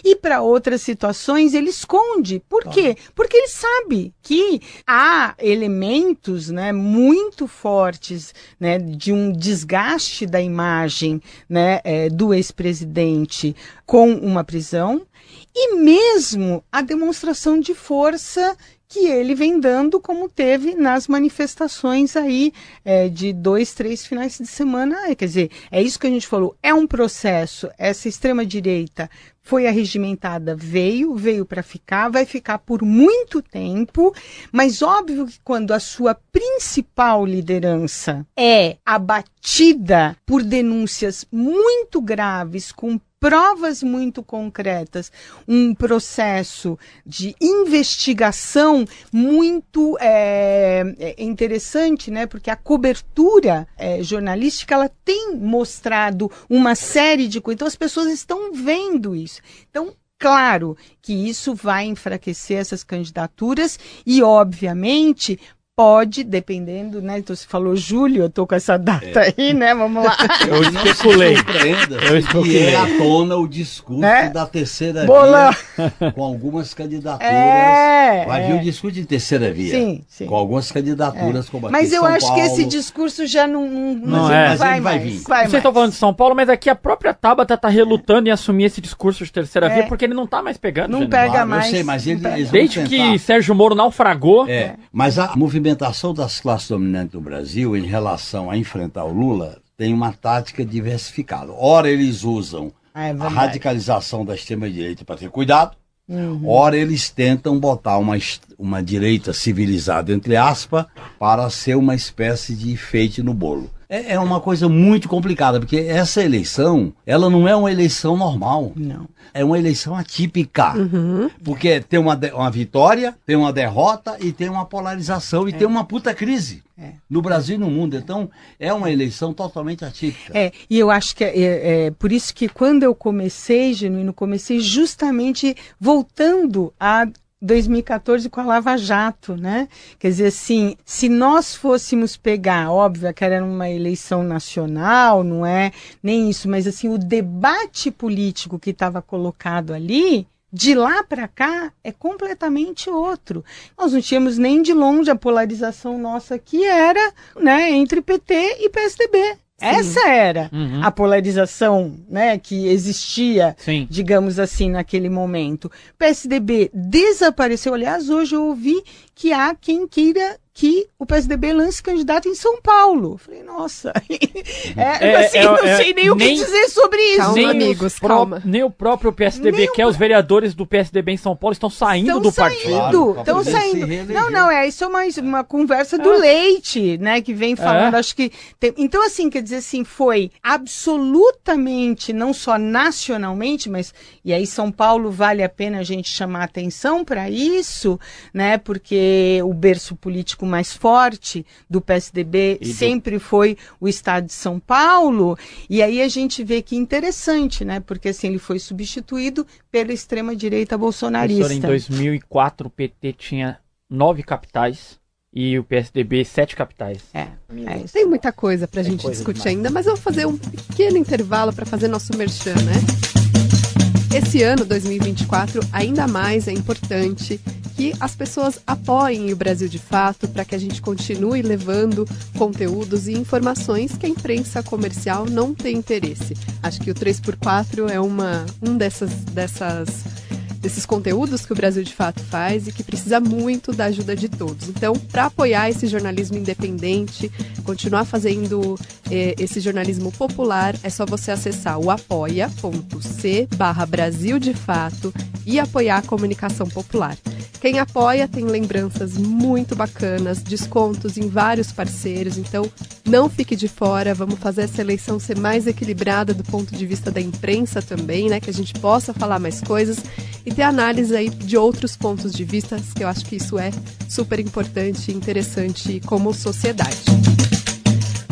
e para outras situações ele esconde. Por quê? Porque ele sabe que há elementos, né, muito fortes, né, de um desgaste da imagem, né, do ex-presidente com uma prisão e mesmo a demonstração de força que ele vem dando, como teve nas manifestações aí de 2, 3 finais de semana. Quer dizer, é isso que a gente falou, é um processo, essa extrema-direita foi arregimentada, veio para ficar, vai ficar por muito tempo, mas óbvio que quando a sua principal liderança é abatida por denúncias muito graves, com provas muito concretas, um processo de investigação muito interessante, né? Porque a cobertura jornalística ela tem mostrado uma série de coisas, então as pessoas estão vendo isso. Então, claro que isso vai enfraquecer essas candidaturas e, obviamente, pode, dependendo, né? Então você falou julho, eu tô com essa data aí, né? Vamos lá. Eu especulei. E é à tona o discurso da terceira via, com algumas candidaturas. Vai vir o discurso de terceira via. Sim. Com algumas candidaturas como aqui Mas eu São acho Paulo. que esse discurso já não vai vir. Vocês estão falando de São Paulo, mas aqui a própria Tabata está relutando em assumir esse discurso de terceira via, porque ele não está mais pegando. Não pega mais. Eu sei, mas eles desde que Sérgio Moro naufragou. Mas a movimentação das classes dominantes do Brasil em relação a enfrentar o Lula tem uma tática diversificada. Ora, eles usam a radicalização da extrema-direita para ter cuidado. Ora, eles tentam botar uma direita civilizada, entre aspas, para ser uma espécie de enfeite no bolo. É uma coisa muito complicada, porque essa eleição, ela não é uma eleição normal. Não. É uma eleição atípica. Porque tem uma vitória, tem uma derrota e tem uma polarização e tem uma puta crise. No Brasil e no mundo. Então, é uma eleição totalmente atípica. E eu acho que é por isso que quando eu comecei, Genuíno, comecei justamente voltando a 2014 com a Lava Jato, né? Quer dizer, assim, se nós fôssemos pegar, óbvio que era uma eleição nacional, não é nem isso, mas assim, o debate político que estava colocado ali, de lá para cá, é completamente outro. Nós não tínhamos nem de longe a polarização nossa que era, né, entre PT e PSDB. Essa era a polarização, né, que existia, digamos assim, naquele momento. O PSDB desapareceu. Aliás, hoje eu ouvi que há quem queira que o PSDB lance candidato em São Paulo. Eu falei, nossa, não sei nem o que dizer sobre isso. Calma, amigos, calma. Nem o próprio PSDB quer, os vereadores do PSDB em São Paulo estão saindo do partido. Estão saindo. Isso é uma conversa do Leite, né, que vem falando, acho que... Então, assim, quer dizer assim, foi absolutamente, não só nacionalmente, mas, e aí São Paulo vale a pena a gente chamar atenção para isso, né, porque o berço político mais forte do PSDB sempre foi o estado de São Paulo, e aí a gente vê que interessante, né, porque assim, ele foi substituído pela extrema-direita bolsonarista. Em 2004 o PT tinha 9 capitais e o PSDB 7 capitais. Tem muita coisa pra gente discutir ainda, mas eu vou fazer um pequeno intervalo para fazer nosso merchan, né? Esse ano, 2024, ainda mais é importante que as pessoas apoiem o Brasil de Fato para que a gente continue levando conteúdos e informações que a imprensa comercial não tem interesse. Acho que o 3x4 é um desses conteúdos que o Brasil de Fato faz e que precisa muito da ajuda de todos. Então, para apoiar esse jornalismo independente, continuar fazendo esse jornalismo popular, é só você acessar o apoia.c/Brasil de Fato e apoiar a comunicação popular. Quem apoia tem lembranças muito bacanas, descontos em vários parceiros, então não fique de fora, vamos fazer essa eleição ser mais equilibrada do ponto de vista da imprensa também, né, que a gente possa falar mais coisas e ter análise aí de outros pontos de vista, que eu acho que isso é super importante e interessante como sociedade.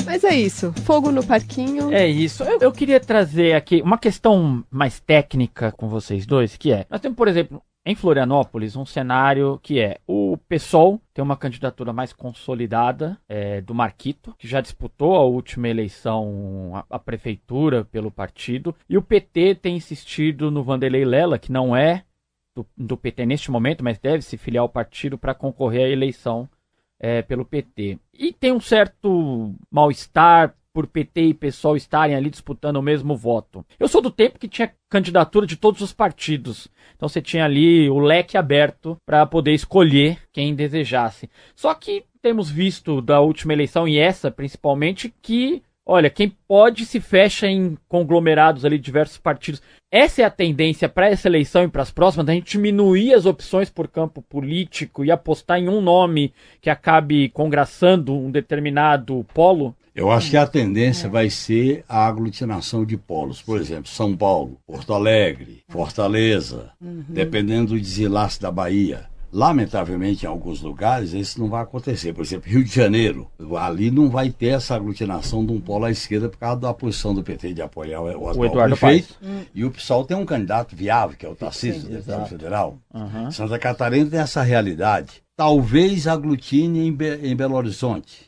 Mas é isso, fogo no parquinho. É isso, eu queria trazer aqui uma questão mais técnica com vocês dois, que é, nós temos, por exemplo, em Florianópolis, um cenário que é o PSOL tem uma candidatura mais consolidada do Marquito, que já disputou a última eleição a prefeitura pelo partido, e o PT tem insistido no Vanderlei Lela, que não é do PT neste momento, mas deve se filiar ao partido para concorrer à eleição pelo PT. E tem um certo mal-estar por PT e PSOL estarem ali disputando o mesmo voto. Eu sou do tempo que tinha candidatura de todos os partidos. Então você tinha ali o leque aberto para poder escolher quem desejasse. Só que temos visto da última eleição, e essa principalmente, que, olha, quem pode se fecha em conglomerados ali de diversos partidos. Essa é a tendência para essa eleição e para as próximas, da gente diminuir as opções por campo político e apostar em um nome que acabe congraçando um determinado polo? Eu acho que a tendência vai ser a aglutinação de polos. Por exemplo, São Paulo, Porto Alegre, Fortaleza, dependendo do desenlace da Bahia. Lamentavelmente, em alguns lugares, isso não vai acontecer. Por exemplo, Rio de Janeiro, ali não vai ter essa aglutinação de um polo à esquerda por causa da posição do PT de apoiar o atual prefeito. E o PSOL tem um candidato viável, que é o Tarcísio, da deputado federal. Santa Catarina tem essa realidade. talvez aglutine em Belo Horizonte.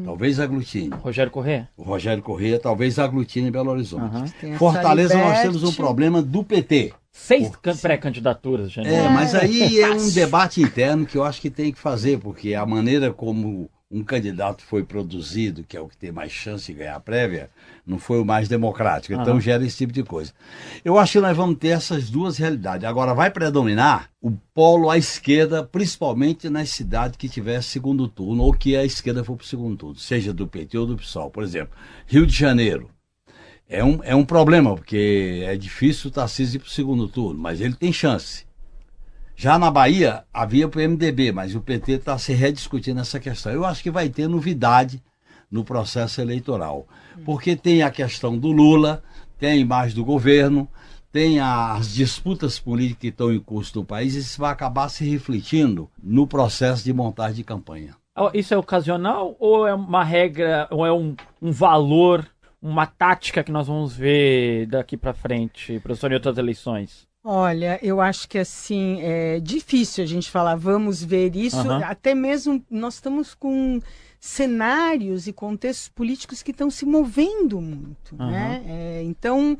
Talvez aglutine. Rogério Corrêa? O Rogério Corrêa talvez aglutine em Belo Horizonte. Tem a Fortaleza Salibete. nós temos um problema do PT. 6 pré-candidaturas, gente. Mas aí é um debate interno que eu acho que tem que fazer, porque a maneira como um candidato foi produzido, que é o que tem mais chance de ganhar a prévia, não foi o mais democrático. Então gera esse tipo de coisa. Eu acho que nós vamos ter essas duas realidades. Agora vai predominar o polo à esquerda, principalmente nas cidades que tiver segundo turno, ou que a esquerda for para o segundo turno, seja do PT ou do PSOL. Por exemplo, Rio de Janeiro. É um problema, porque é difícil o Tarcísio ir para o segundo turno, mas ele tem chance. Já na Bahia, havia para o MDB, mas o PT está se rediscutindo essa questão. Eu acho que vai ter novidade no processo eleitoral, porque tem a questão do Lula, tem a imagem do governo, tem as disputas políticas que estão em curso no país, e isso vai acabar se refletindo no processo de montagem de campanha. Isso é ocasional ou é uma regra, ou é um valor, uma tática que nós vamos ver daqui para frente, professor, em outras eleições? Olha, eu acho que assim, é difícil a gente falar, vamos ver isso, até mesmo nós estamos com cenários e contextos políticos que estão se movendo muito, né? Então,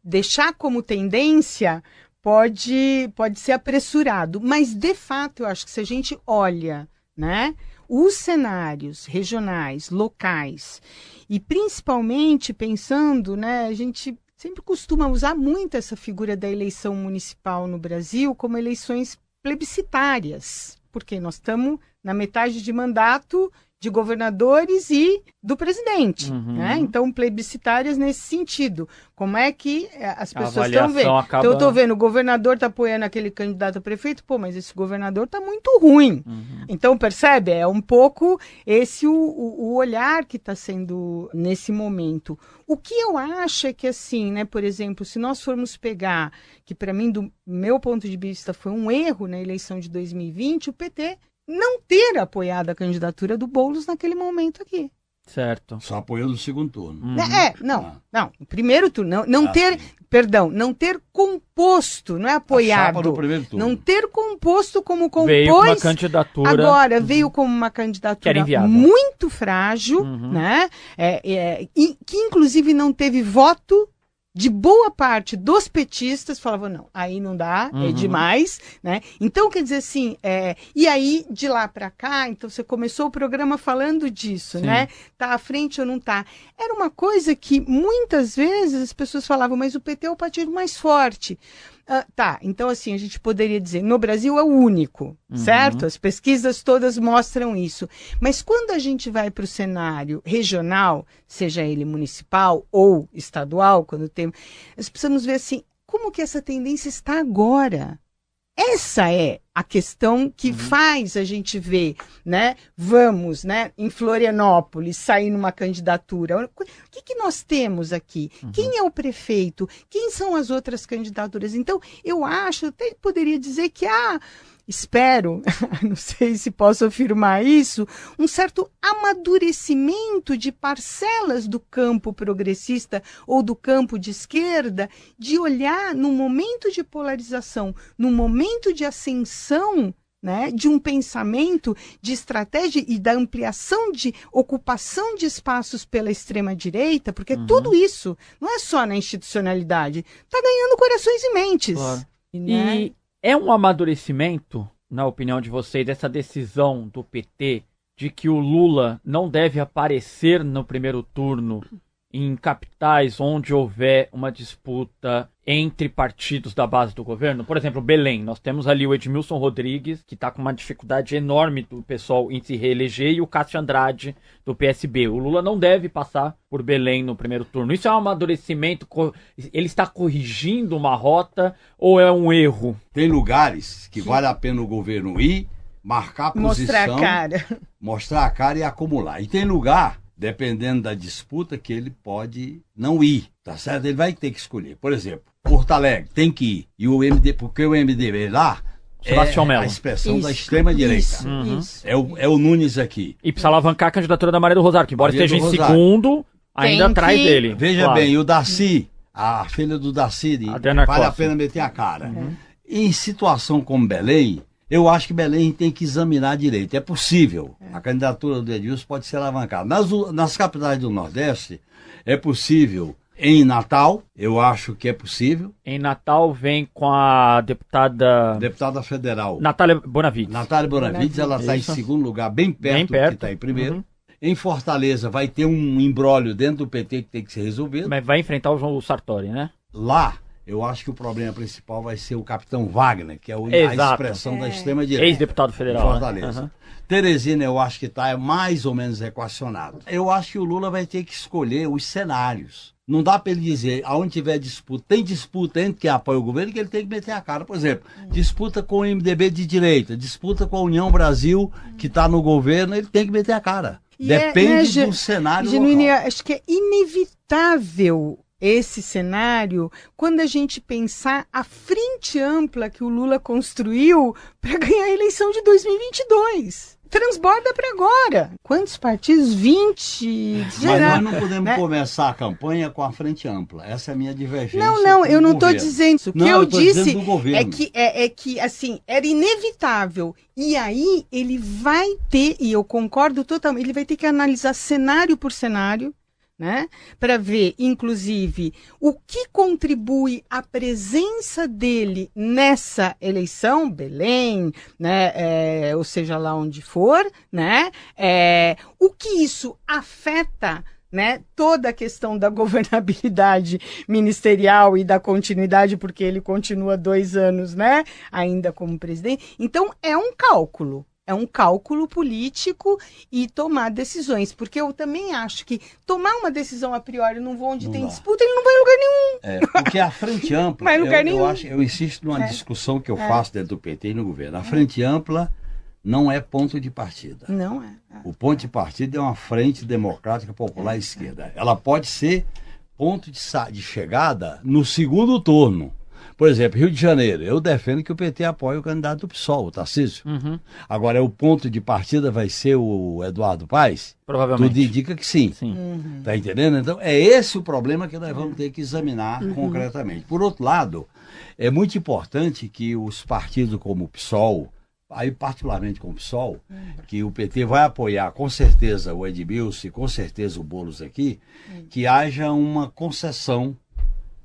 deixar como tendência pode ser apressurado, mas de fato eu acho que se a gente olha, né, os cenários regionais, locais, e principalmente pensando, né, a gente sempre costuma usar muito essa figura da eleição municipal no Brasil como eleições plebiscitárias, porque nós estamos na metade de mandato de governadores e do presidente, né? Então, plebiscitárias nesse sentido. Como é que as pessoas estão vendo? Então, eu estou vendo, o governador está apoiando aquele candidato a prefeito, mas esse governador está muito ruim. Então, percebe? É um pouco esse o olhar que está sendo nesse momento. O que eu acho é que, assim, né, por exemplo, se nós formos pegar, que para mim, do meu ponto de vista, foi um erro na eleição de 2020, o PT não ter apoiado a candidatura do Boulos naquele momento aqui. Certo. Só apoiou no segundo turno. Não, no primeiro turno, não ter composto, não é apoiado, no primeiro turno. não ter composto como compôs. Veio com uma candidatura. Agora, veio como uma candidatura muito frágil, né? Que inclusive não teve voto de boa parte dos petistas, falavam, não, aí não dá, é demais, né? Então, quer dizer assim, e aí, de lá para cá, então você começou o programa falando disso, Sim. né? Tá à frente ou não tá? Era uma coisa que muitas vezes as pessoas falavam, mas o PT é o partido mais forte. Tá, então assim, a gente poderia dizer, no Brasil é o único, certo? As pesquisas todas mostram isso. Mas quando a gente vai para o cenário regional, seja ele municipal ou estadual, quando tem, nós precisamos ver assim, como que essa tendência está agora? Essa é a questão que faz a gente ver, né? Vamos, né, em Florianópolis, sair numa candidatura. O que nós temos aqui? Quem é o prefeito? Quem são as outras candidaturas? Então, eu acho, até poderia dizer que espero, não sei se posso afirmar isso, um certo amadurecimento de parcelas do campo progressista ou do campo de esquerda, de olhar no momento de polarização, no momento de ascensão, né, de um pensamento de estratégia e da ampliação de ocupação de espaços pela extrema-direita, porque tudo isso não é só na institucionalidade, está ganhando corações e mentes. Claro. Né? E é um amadurecimento, na opinião de vocês, dessa decisão do PT de que o Lula não deve aparecer no primeiro turno em capitais onde houver uma disputa entre partidos da base do governo? Por exemplo, Belém, nós temos ali o Edmilson Rodrigues, que está com uma dificuldade enorme do pessoal em se reeleger, e o Cássio Andrade, do PSB. O Lula não deve passar por Belém no primeiro turno. Isso é um amadurecimento? Ele está corrigindo uma rota ou é um erro? Tem lugares que vale a pena o governo ir, marcar a posição, mostrar a cara e acumular. E tem lugar, dependendo da disputa, que ele pode não ir, tá certo? Ele vai ter que escolher. Por exemplo, Porto Alegre tem que ir. E o MDB, porque o MDB lá Sebastião Melo. A expressão da extrema-direita. Isso. É o Nunes aqui. E precisa alavancar a candidatura da Maria do Rosário, que embora esteja em segundo, ainda atrás dele. Veja bem, o Darcy, a filha do Darcy, vale a pena meter a cara. Em situação como Belém, Eu acho que Belém tem que examinar direito. É possível. A candidatura do Edilson pode ser alavancada. Nas capitais do Nordeste, é possível. Em Natal, eu acho que é possível. Em Natal vem com a deputada federal. Natália Bonavides. Natália Bonavides, ela está em segundo lugar, bem perto do que está em primeiro. Uhum. Em Fortaleza vai ter um imbróglio dentro do PT que tem que ser resolvido. Mas vai enfrentar o João Sartori, né? Lá, eu acho que o problema principal vai ser o capitão Wagner, que é a expressão da extrema-direita. Ex-deputado federal. Fortaleza. Né? Uhum. Teresina, eu acho que está mais ou menos equacionado. Eu acho que o Lula vai ter que escolher os cenários. Não dá para ele dizer, aonde tiver disputa, tem disputa entre quem apoia o governo, que ele tem que meter a cara. Por exemplo, disputa com o MDB de direita, disputa com a União Brasil, que está no governo, ele tem que meter a cara. Depende do cenário local. Acho que é inevitável esse cenário quando a gente pensar a frente ampla que o Lula construiu para ganhar a eleição de 2022. Transborda para agora. Quantos partidos? 20? Mas nós não podemos começar a campanha com a frente ampla. Essa é a minha divergência. Não, eu não estou dizendo isso. O que eu disse é que assim, era inevitável. E aí ele vai ter, e eu concordo totalmente, ele vai ter que analisar cenário por cenário, né, para ver, inclusive, o que contribui a presença dele nessa eleição, Belém, né, ou seja lá onde for, né, o que isso afeta, né, toda a questão da governabilidade ministerial e da continuidade, porque ele continua 2 anos, né, ainda como presidente. Então, é um cálculo político e tomar decisões, porque eu também acho que tomar uma decisão a priori num voo onde tem disputa, ele não vai em lugar nenhum. Porque a frente ampla, eu insisto numa discussão que eu faço dentro do PT e no governo. A frente ampla não é ponto de partida. Não é. O ponto de partida é uma frente democrática popular esquerda. Ela pode ser ponto de chegada no segundo turno. Por exemplo, Rio de Janeiro, eu defendo que o PT apoie o candidato do PSOL, o Tarcísio. Uhum. Agora, o ponto de partida vai ser o Eduardo Paes? Provavelmente. Tudo indica que sim. Uhum. Tá entendendo? Então, é esse o problema que nós vamos ter que examinar concretamente. Por outro lado, é muito importante que os partidos como o PSOL, aí particularmente com o PSOL, que o PT vai apoiar com certeza o Edmilson e com certeza o Boulos aqui, que haja uma concessão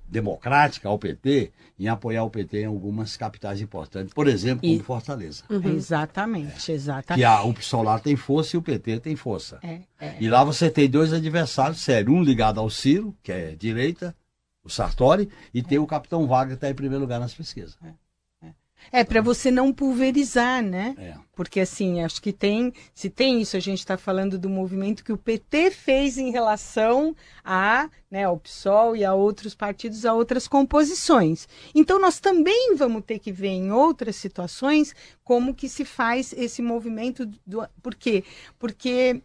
democrática ao PT em apoiar o PT em algumas capitais importantes, por exemplo, como Fortaleza. Exatamente. Que o PSOL lá tem força e o PT tem força. E lá você tem 2 adversários sérios, um ligado ao Ciro, que é direita, o Sartori, e tem o capitão Wagner, que está em primeiro lugar nas pesquisas. Para você não pulverizar, né? Porque, assim, acho que se tem isso, a gente está falando do movimento que o PT fez em relação ao PSOL e a outros partidos, a outras composições. Então, nós também vamos ter que ver em outras situações como que se faz esse movimento. Por quê? Porque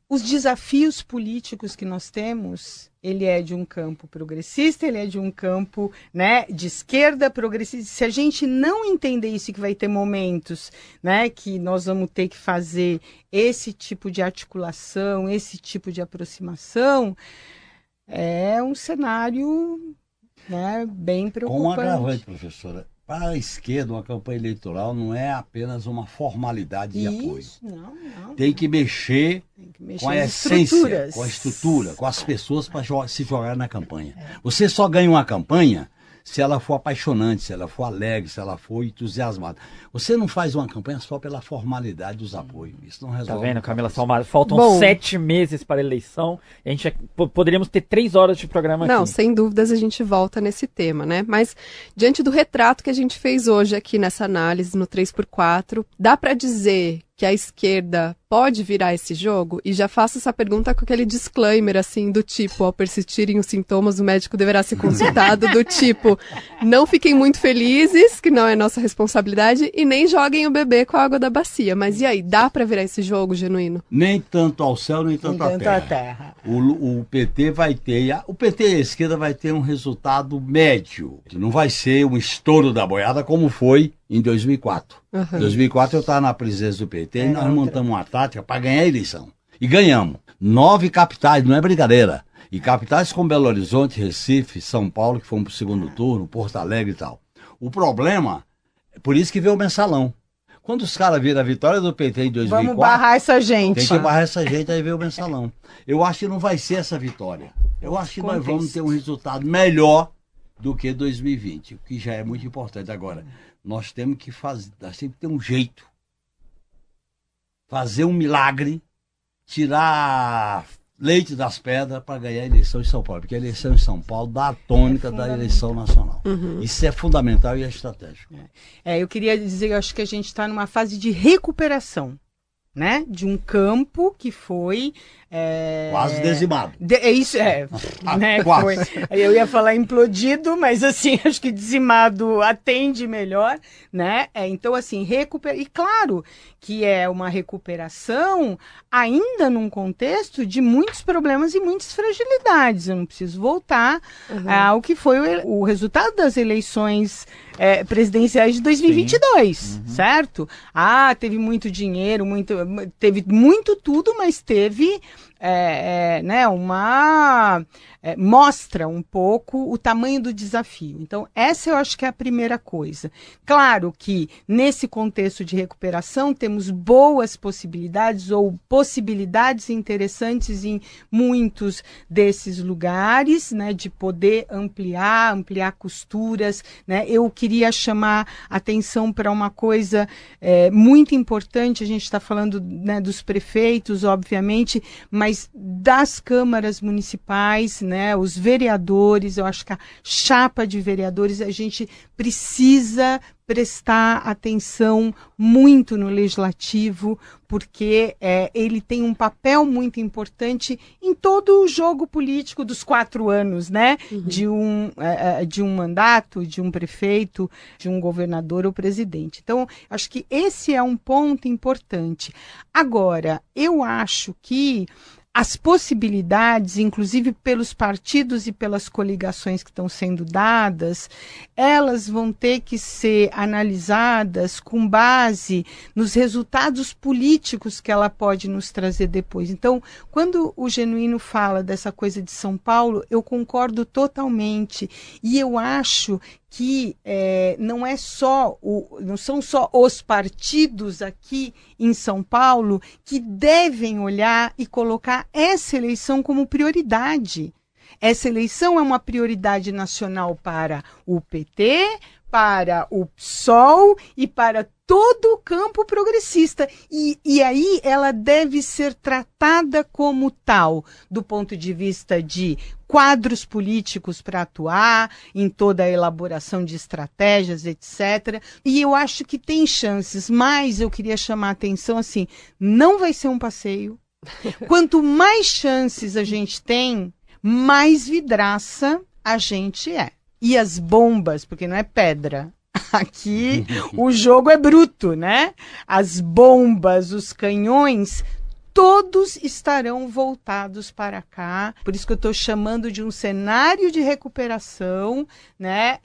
os desafios políticos que nós temos, ele é de um campo progressista, ele é de um campo, né, de esquerda progressista. Se a gente não entender isso, que vai ter momentos, né, que nós vamos ter que fazer esse tipo de articulação, esse tipo de aproximação, é um cenário, né, bem preocupante. Com um agravante, professora. Para a esquerda, uma campanha eleitoral não é apenas uma formalidade de apoio. Não. Tem que mexer com a essência, com a estrutura, com as pessoas para se jogar na campanha. Você só ganha uma campanha se ela for apaixonante, se ela for alegre, se ela for entusiasmada. Você não faz uma campanha só pela formalidade dos apoios. Isso não resolve. Tá vendo, Camila Salmado? Faltam 7 meses para a eleição. A gente poderíamos ter 3 horas de programa aqui. Não, sem dúvidas a gente volta nesse tema, né? Mas diante do retrato que a gente fez hoje aqui nessa análise no 3x4, dá para dizer que a esquerda pode virar esse jogo? E já faço essa pergunta com aquele disclaimer, assim, do tipo, ao persistirem os sintomas, o médico deverá ser consultado, do tipo, não fiquem muito felizes, que não é nossa responsabilidade, e nem joguem o bebê com a água da bacia. Mas e aí, dá para virar esse jogo, Genuíno? Nem tanto ao céu, nem tanto à terra. O PT vai ter, o PT e a esquerda vai ter um resultado médio. Não vai ser um estouro da boiada como foi em 2004. Em 2004 eu estava na presidência do PT e nós montamos uma tática para ganhar a eleição. E ganhamos. 9 capitais, não é brincadeira. E capitais como Belo Horizonte, Recife, São Paulo, que fomos para o segundo turno, Porto Alegre e tal. O problema, por isso que veio o mensalão. Quando os caras viram a vitória do PT em 2004... Vamos barrar essa gente. Tem que barrar essa gente, aí ver o mensalão. Eu acho que não vai ser essa vitória. Eu acho que nós vamos ter um resultado melhor do que 2020, o que já é muito importante. Agora, nós temos que ter um jeito. Fazer um milagre, tirar leite das pedras para ganhar a eleição em São Paulo, porque a eleição em São Paulo dá a tônica da eleição nacional. Isso é fundamental e é estratégico. Eu queria dizer, eu acho que a gente está numa fase de recuperação, né? De um campo que foi... quase dizimado. Né? Foi. Eu ia falar implodido, mas assim, acho que dizimado atende melhor, né? Então, assim, e claro que é uma recuperação ainda num contexto de muitos problemas e muitas fragilidades. Eu não preciso voltar ao que foi o resultado das eleições presidenciais de 2022, certo? Teve muito dinheiro, teve muito tudo, mas teve mostra um pouco o tamanho do desafio. Então, essa eu acho que é a primeira coisa. Claro que, nesse contexto de recuperação, temos boas possibilidades ou possibilidades interessantes em muitos desses lugares, né, de poder ampliar costuras, né? Eu queria chamar atenção para uma coisa muito importante. A gente está falando, né, dos prefeitos, obviamente, mas das câmaras municipais, né, os vereadores. Eu acho que a chapa de vereadores, a gente precisa prestar atenção muito no legislativo, porque ele tem um papel muito importante em todo o jogo político dos 4 anos, né? De um mandato, de um prefeito, de um governador ou presidente. Então, acho que esse é um ponto importante. Agora, eu acho que as possibilidades, inclusive pelos partidos e pelas coligações que estão sendo dadas, elas vão ter que ser analisadas com base nos resultados políticos que ela pode nos trazer depois. Então, quando o Genuíno fala dessa coisa de São Paulo, eu concordo totalmente. E eu acho que não são só os partidos aqui em São Paulo que devem olhar e colocar essa eleição como prioridade. Essa eleição é uma prioridade nacional para o PT, para o PSOL e para todo o campo progressista. E aí ela deve ser tratada como tal, do ponto de vista de quadros políticos para atuar, em toda a elaboração de estratégias, etc. E eu acho que tem chances, mas eu queria chamar a atenção, assim, não vai ser um passeio. Quanto mais chances a gente tem, mais vidraça a gente é. E as bombas, porque não é pedra. Aqui o jogo é bruto, né? As bombas, os canhões, todos estarão voltados para cá. Por isso que eu estou chamando de um cenário de recuperação, né?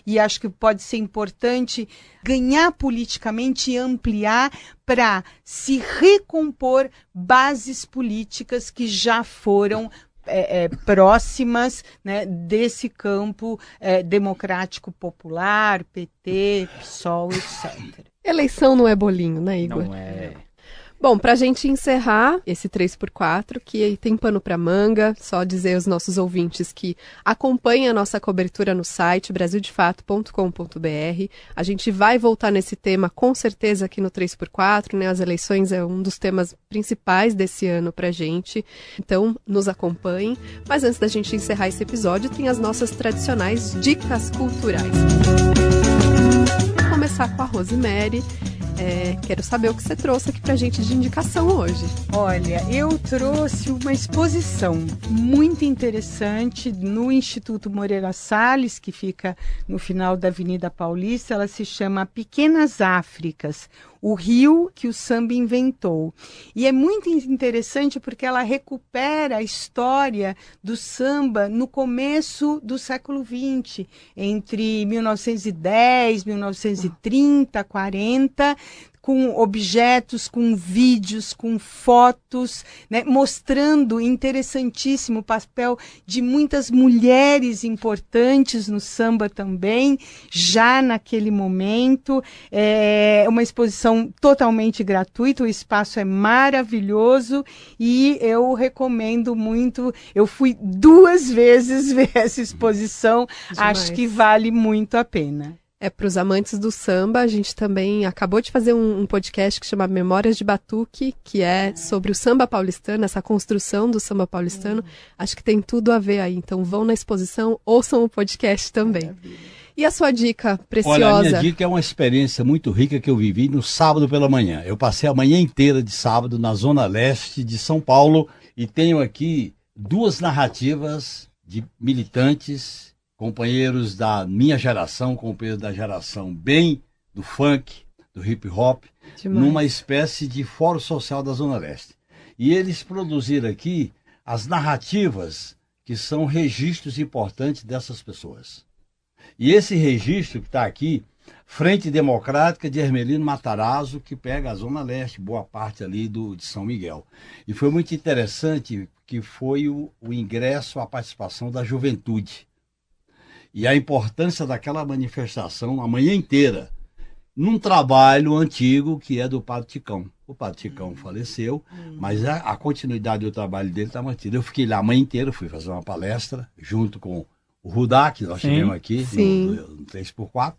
E acho que pode ser importante ganhar politicamente e ampliar para se recompor bases políticas que já foram próximas, né, desse campo democrático popular, PT, PSOL, etc. Eleição não é bolinho, né, Igor? Não é. Bom, para a gente encerrar esse 3x4, que tem pano para manga, só dizer aos nossos ouvintes que acompanhem a nossa cobertura no site brasildefato.com.br. A gente vai voltar nesse tema com certeza aqui no 3x4, né? As eleições é um dos temas principais desse ano para a gente, então nos acompanhem. Mas antes da gente encerrar esse episódio, tem as nossas tradicionais dicas culturais. Vou começar com a Rosemary. Quero saber o que você trouxe aqui pra gente de indicação hoje. Olha, eu trouxe uma exposição muito interessante no Instituto Moreira Salles, que fica no final da Avenida Paulista. Ela se chama Pequenas Áfricas, o rio que o samba inventou. E é muito interessante porque ela recupera a história do samba no começo do século XX, entre 1910, 1930, 40, com objetos, com vídeos, com fotos, né, mostrando interessantíssimo o papel de muitas mulheres importantes no samba também, já naquele momento. É uma exposição totalmente gratuita, o espaço é maravilhoso e eu recomendo muito. Eu fui 2 vezes ver essa exposição, acho que vale muito a pena. Para os amantes do samba, a gente também acabou de fazer um podcast que chama Memórias de Batuque, que é sobre o samba paulistano, essa construção do samba paulistano. Acho que tem tudo a ver aí. Então vão na exposição, ouçam o podcast também. E a sua dica preciosa? Olha, a minha dica é uma experiência muito rica que eu vivi no sábado pela manhã. Eu passei a manhã inteira de sábado na zona leste de São Paulo e tenho aqui 2 narrativas de militantes, companheiros da minha geração, companheiros da geração bem do funk, do hip hop, numa espécie de fórum social da Zona Leste. E eles produziram aqui as narrativas que são registros importantes dessas pessoas. E esse registro que está aqui, Frente Democrática de Hermelino Matarazzo, que pega a Zona Leste, boa parte ali de São Miguel. E foi muito interessante que foi o ingresso, a participação da juventude. E a importância daquela manifestação a manhã inteira, num trabalho antigo que é do Padre Ticão. O Padre Ticão faleceu, mas a continuidade do trabalho dele está mantida. Eu fiquei lá a manhã inteira, fui fazer uma palestra junto com o Rudá, que nós tivemos aqui no 3x4,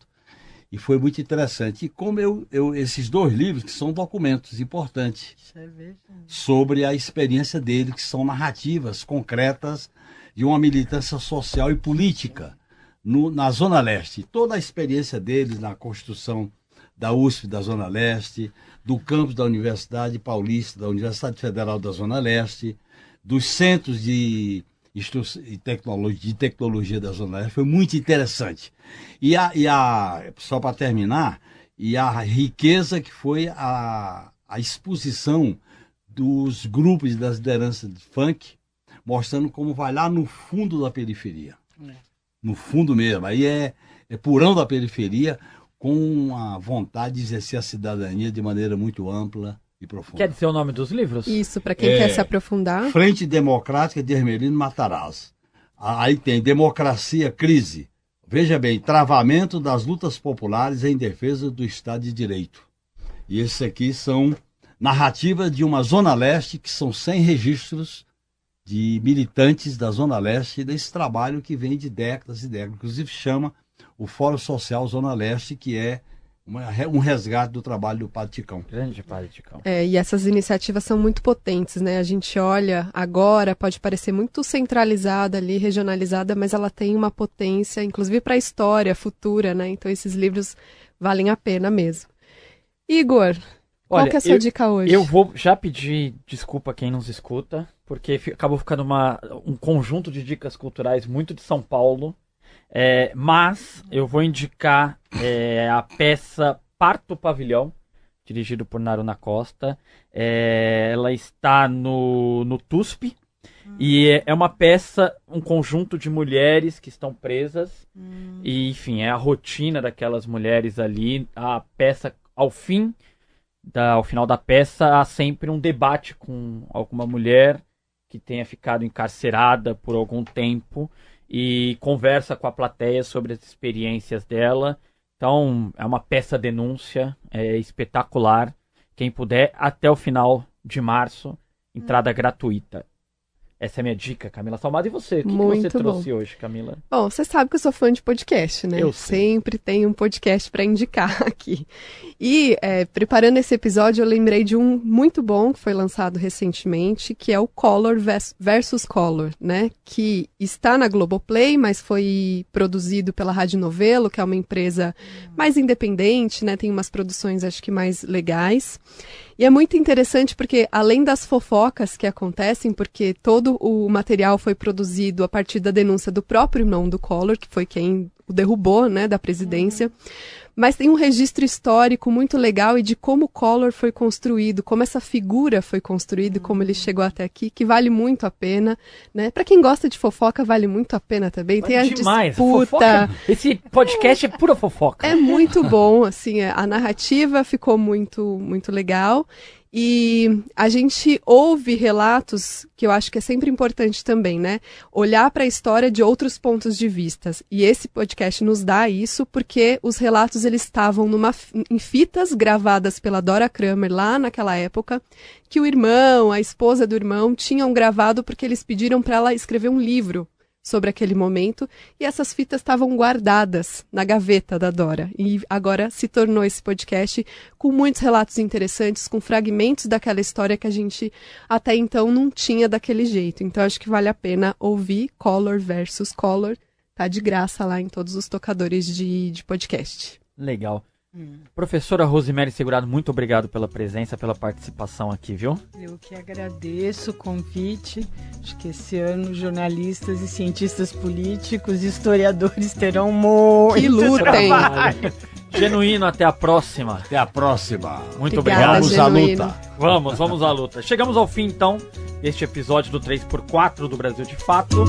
e foi muito interessante. E como esses 2 livros, que são documentos importantes sobre a experiência dele, que são narrativas concretas de uma militância social e política na Zona Leste. Toda a experiência deles na construção da USP da Zona Leste, do campus da Universidade Paulista, da Universidade Federal da Zona Leste, dos centros de tecnologia da Zona Leste, foi muito interessante. E só para terminar, a riqueza que foi a exposição dos grupos das lideranças de funk, mostrando como vai lá no fundo da periferia. No fundo mesmo, aí é purão da periferia, com a vontade de exercer a cidadania de maneira muito ampla e profunda. Quer dizer o nome dos livros? Isso, para quem quer se aprofundar. Frente Democrática de Hermelino Matarazzo. Aí tem Democracia, Crise. Veja bem, Travamento das Lutas Populares em Defesa do Estado de Direito. E esses aqui são narrativas de uma Zona Leste, que são 100 registros de militantes da Zona Leste, desse trabalho que vem de décadas e décadas. Inclusive chama o Fórum Social Zona Leste, que é um resgate do trabalho do Padre Ticão. Grande Padre Ticão. E essas iniciativas são muito potentes, né? A gente olha agora, pode parecer muito centralizada ali, regionalizada, mas ela tem uma potência, inclusive para a história futura, né? Então esses livros valem a pena mesmo. Igor, qual que é a sua dica hoje? Eu vou já pedir desculpa a quem nos escuta, porque acabou ficando um conjunto de dicas culturais muito de São Paulo, mas eu vou indicar a peça Parto Pavilhão, dirigido por Naruna Costa. Ela está no TUSP, e é uma peça, um conjunto de mulheres que estão presas, e enfim, é a rotina daquelas mulheres ali. A peça, ao final da peça, há sempre um debate com alguma mulher que tenha ficado encarcerada por algum tempo e conversa com a plateia sobre as experiências dela. Então, é uma peça denúncia, é espetacular. Quem puder, até o final de março, entrada gratuita. Essa é a minha dica, Camila Salmado. E você? O que você trouxe hoje, Camila? Bom, você sabe que eu sou fã de podcast, né? Eu sempre tenho um podcast para indicar aqui. E, preparando esse episódio, eu lembrei de um muito bom que foi lançado recentemente, que é o Collor versus Collor, né? Que está na Globoplay, mas foi produzido pela Rádio Novelo, que é uma empresa mais independente, né? Tem umas produções, acho que mais legais. E é muito interessante porque, além das fofocas que acontecem, porque todo o material foi produzido a partir da denúncia do próprio irmão do Collor, que foi quem o derrubou, né, da presidência. Mas tem um registro histórico muito legal e de como o Collor foi construído, como essa figura foi construída e como ele chegou até aqui, que vale muito a pena, né? Para quem gosta de fofoca, vale muito a pena também. Vale tem a demais. disputa. Fofoca, esse podcast é pura fofoca. É muito bom, assim, a narrativa ficou muito, muito legal. E a gente ouve relatos, que eu acho que é sempre importante também, né? Olhar para a história de outros pontos de vista. E esse podcast nos dá isso, porque os relatos eles estavam em fitas gravadas pela Dora Kramer lá naquela época, que o irmão, a esposa do irmão, tinham gravado porque eles pediram para ela escrever um livro sobre aquele momento, e essas fitas estavam guardadas na gaveta da Dora. E agora se tornou esse podcast com muitos relatos interessantes, com fragmentos daquela história que a gente até então não tinha daquele jeito. Então acho que vale a pena ouvir Collor versus Collor. Tá de graça lá em todos os tocadores de podcast. Legal. Professora Rosemary Segurado, muito obrigado pela presença, pela participação aqui, viu? Eu que agradeço o convite. Acho que esse ano jornalistas e cientistas políticos, historiadores terão muito que lutem. Genuíno, até a próxima. Até a próxima. Muito Obrigada, obrigado. Vamos Genuíno. à luta. Vamos à luta. Chegamos ao fim, então, deste episódio do 3x4 do Brasil de Fato.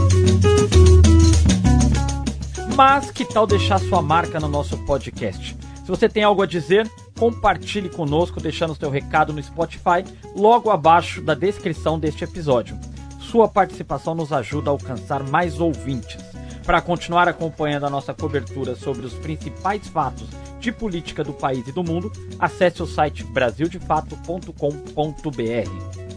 Mas que tal deixar sua marca no nosso podcast? Se você tem algo a dizer, compartilhe conosco, deixando o seu recado no Spotify, logo abaixo da descrição deste episódio. Sua participação nos ajuda a alcançar mais ouvintes. Para continuar acompanhando a nossa cobertura sobre os principais fatos de política do país e do mundo, acesse o site brasildefato.com.br.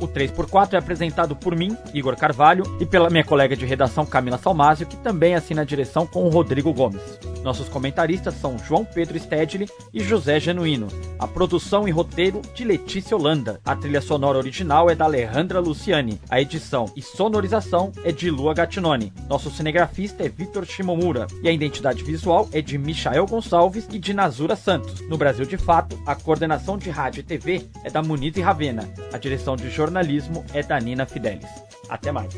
O 3x4 é apresentado por mim, Igor Carvalho, e pela minha colega de redação Camila Salmásio, que também assina a direção com o Rodrigo Gomes. Nossos comentaristas são João Pedro Stedley e José Genuíno. A produção e roteiro de Letícia Holanda. A trilha sonora original é da Alejandra Luciani. A edição e sonorização é de Lua Gattinoni. Nosso cinegrafista é Vitor Shimomura. E a identidade visual é de Michael Gonçalves e de Nazura Santos. No Brasil de Fato, a coordenação de rádio e TV é da Muniz e Ravena. A direção de jornalismo é da Nina Fidelis. Até mais.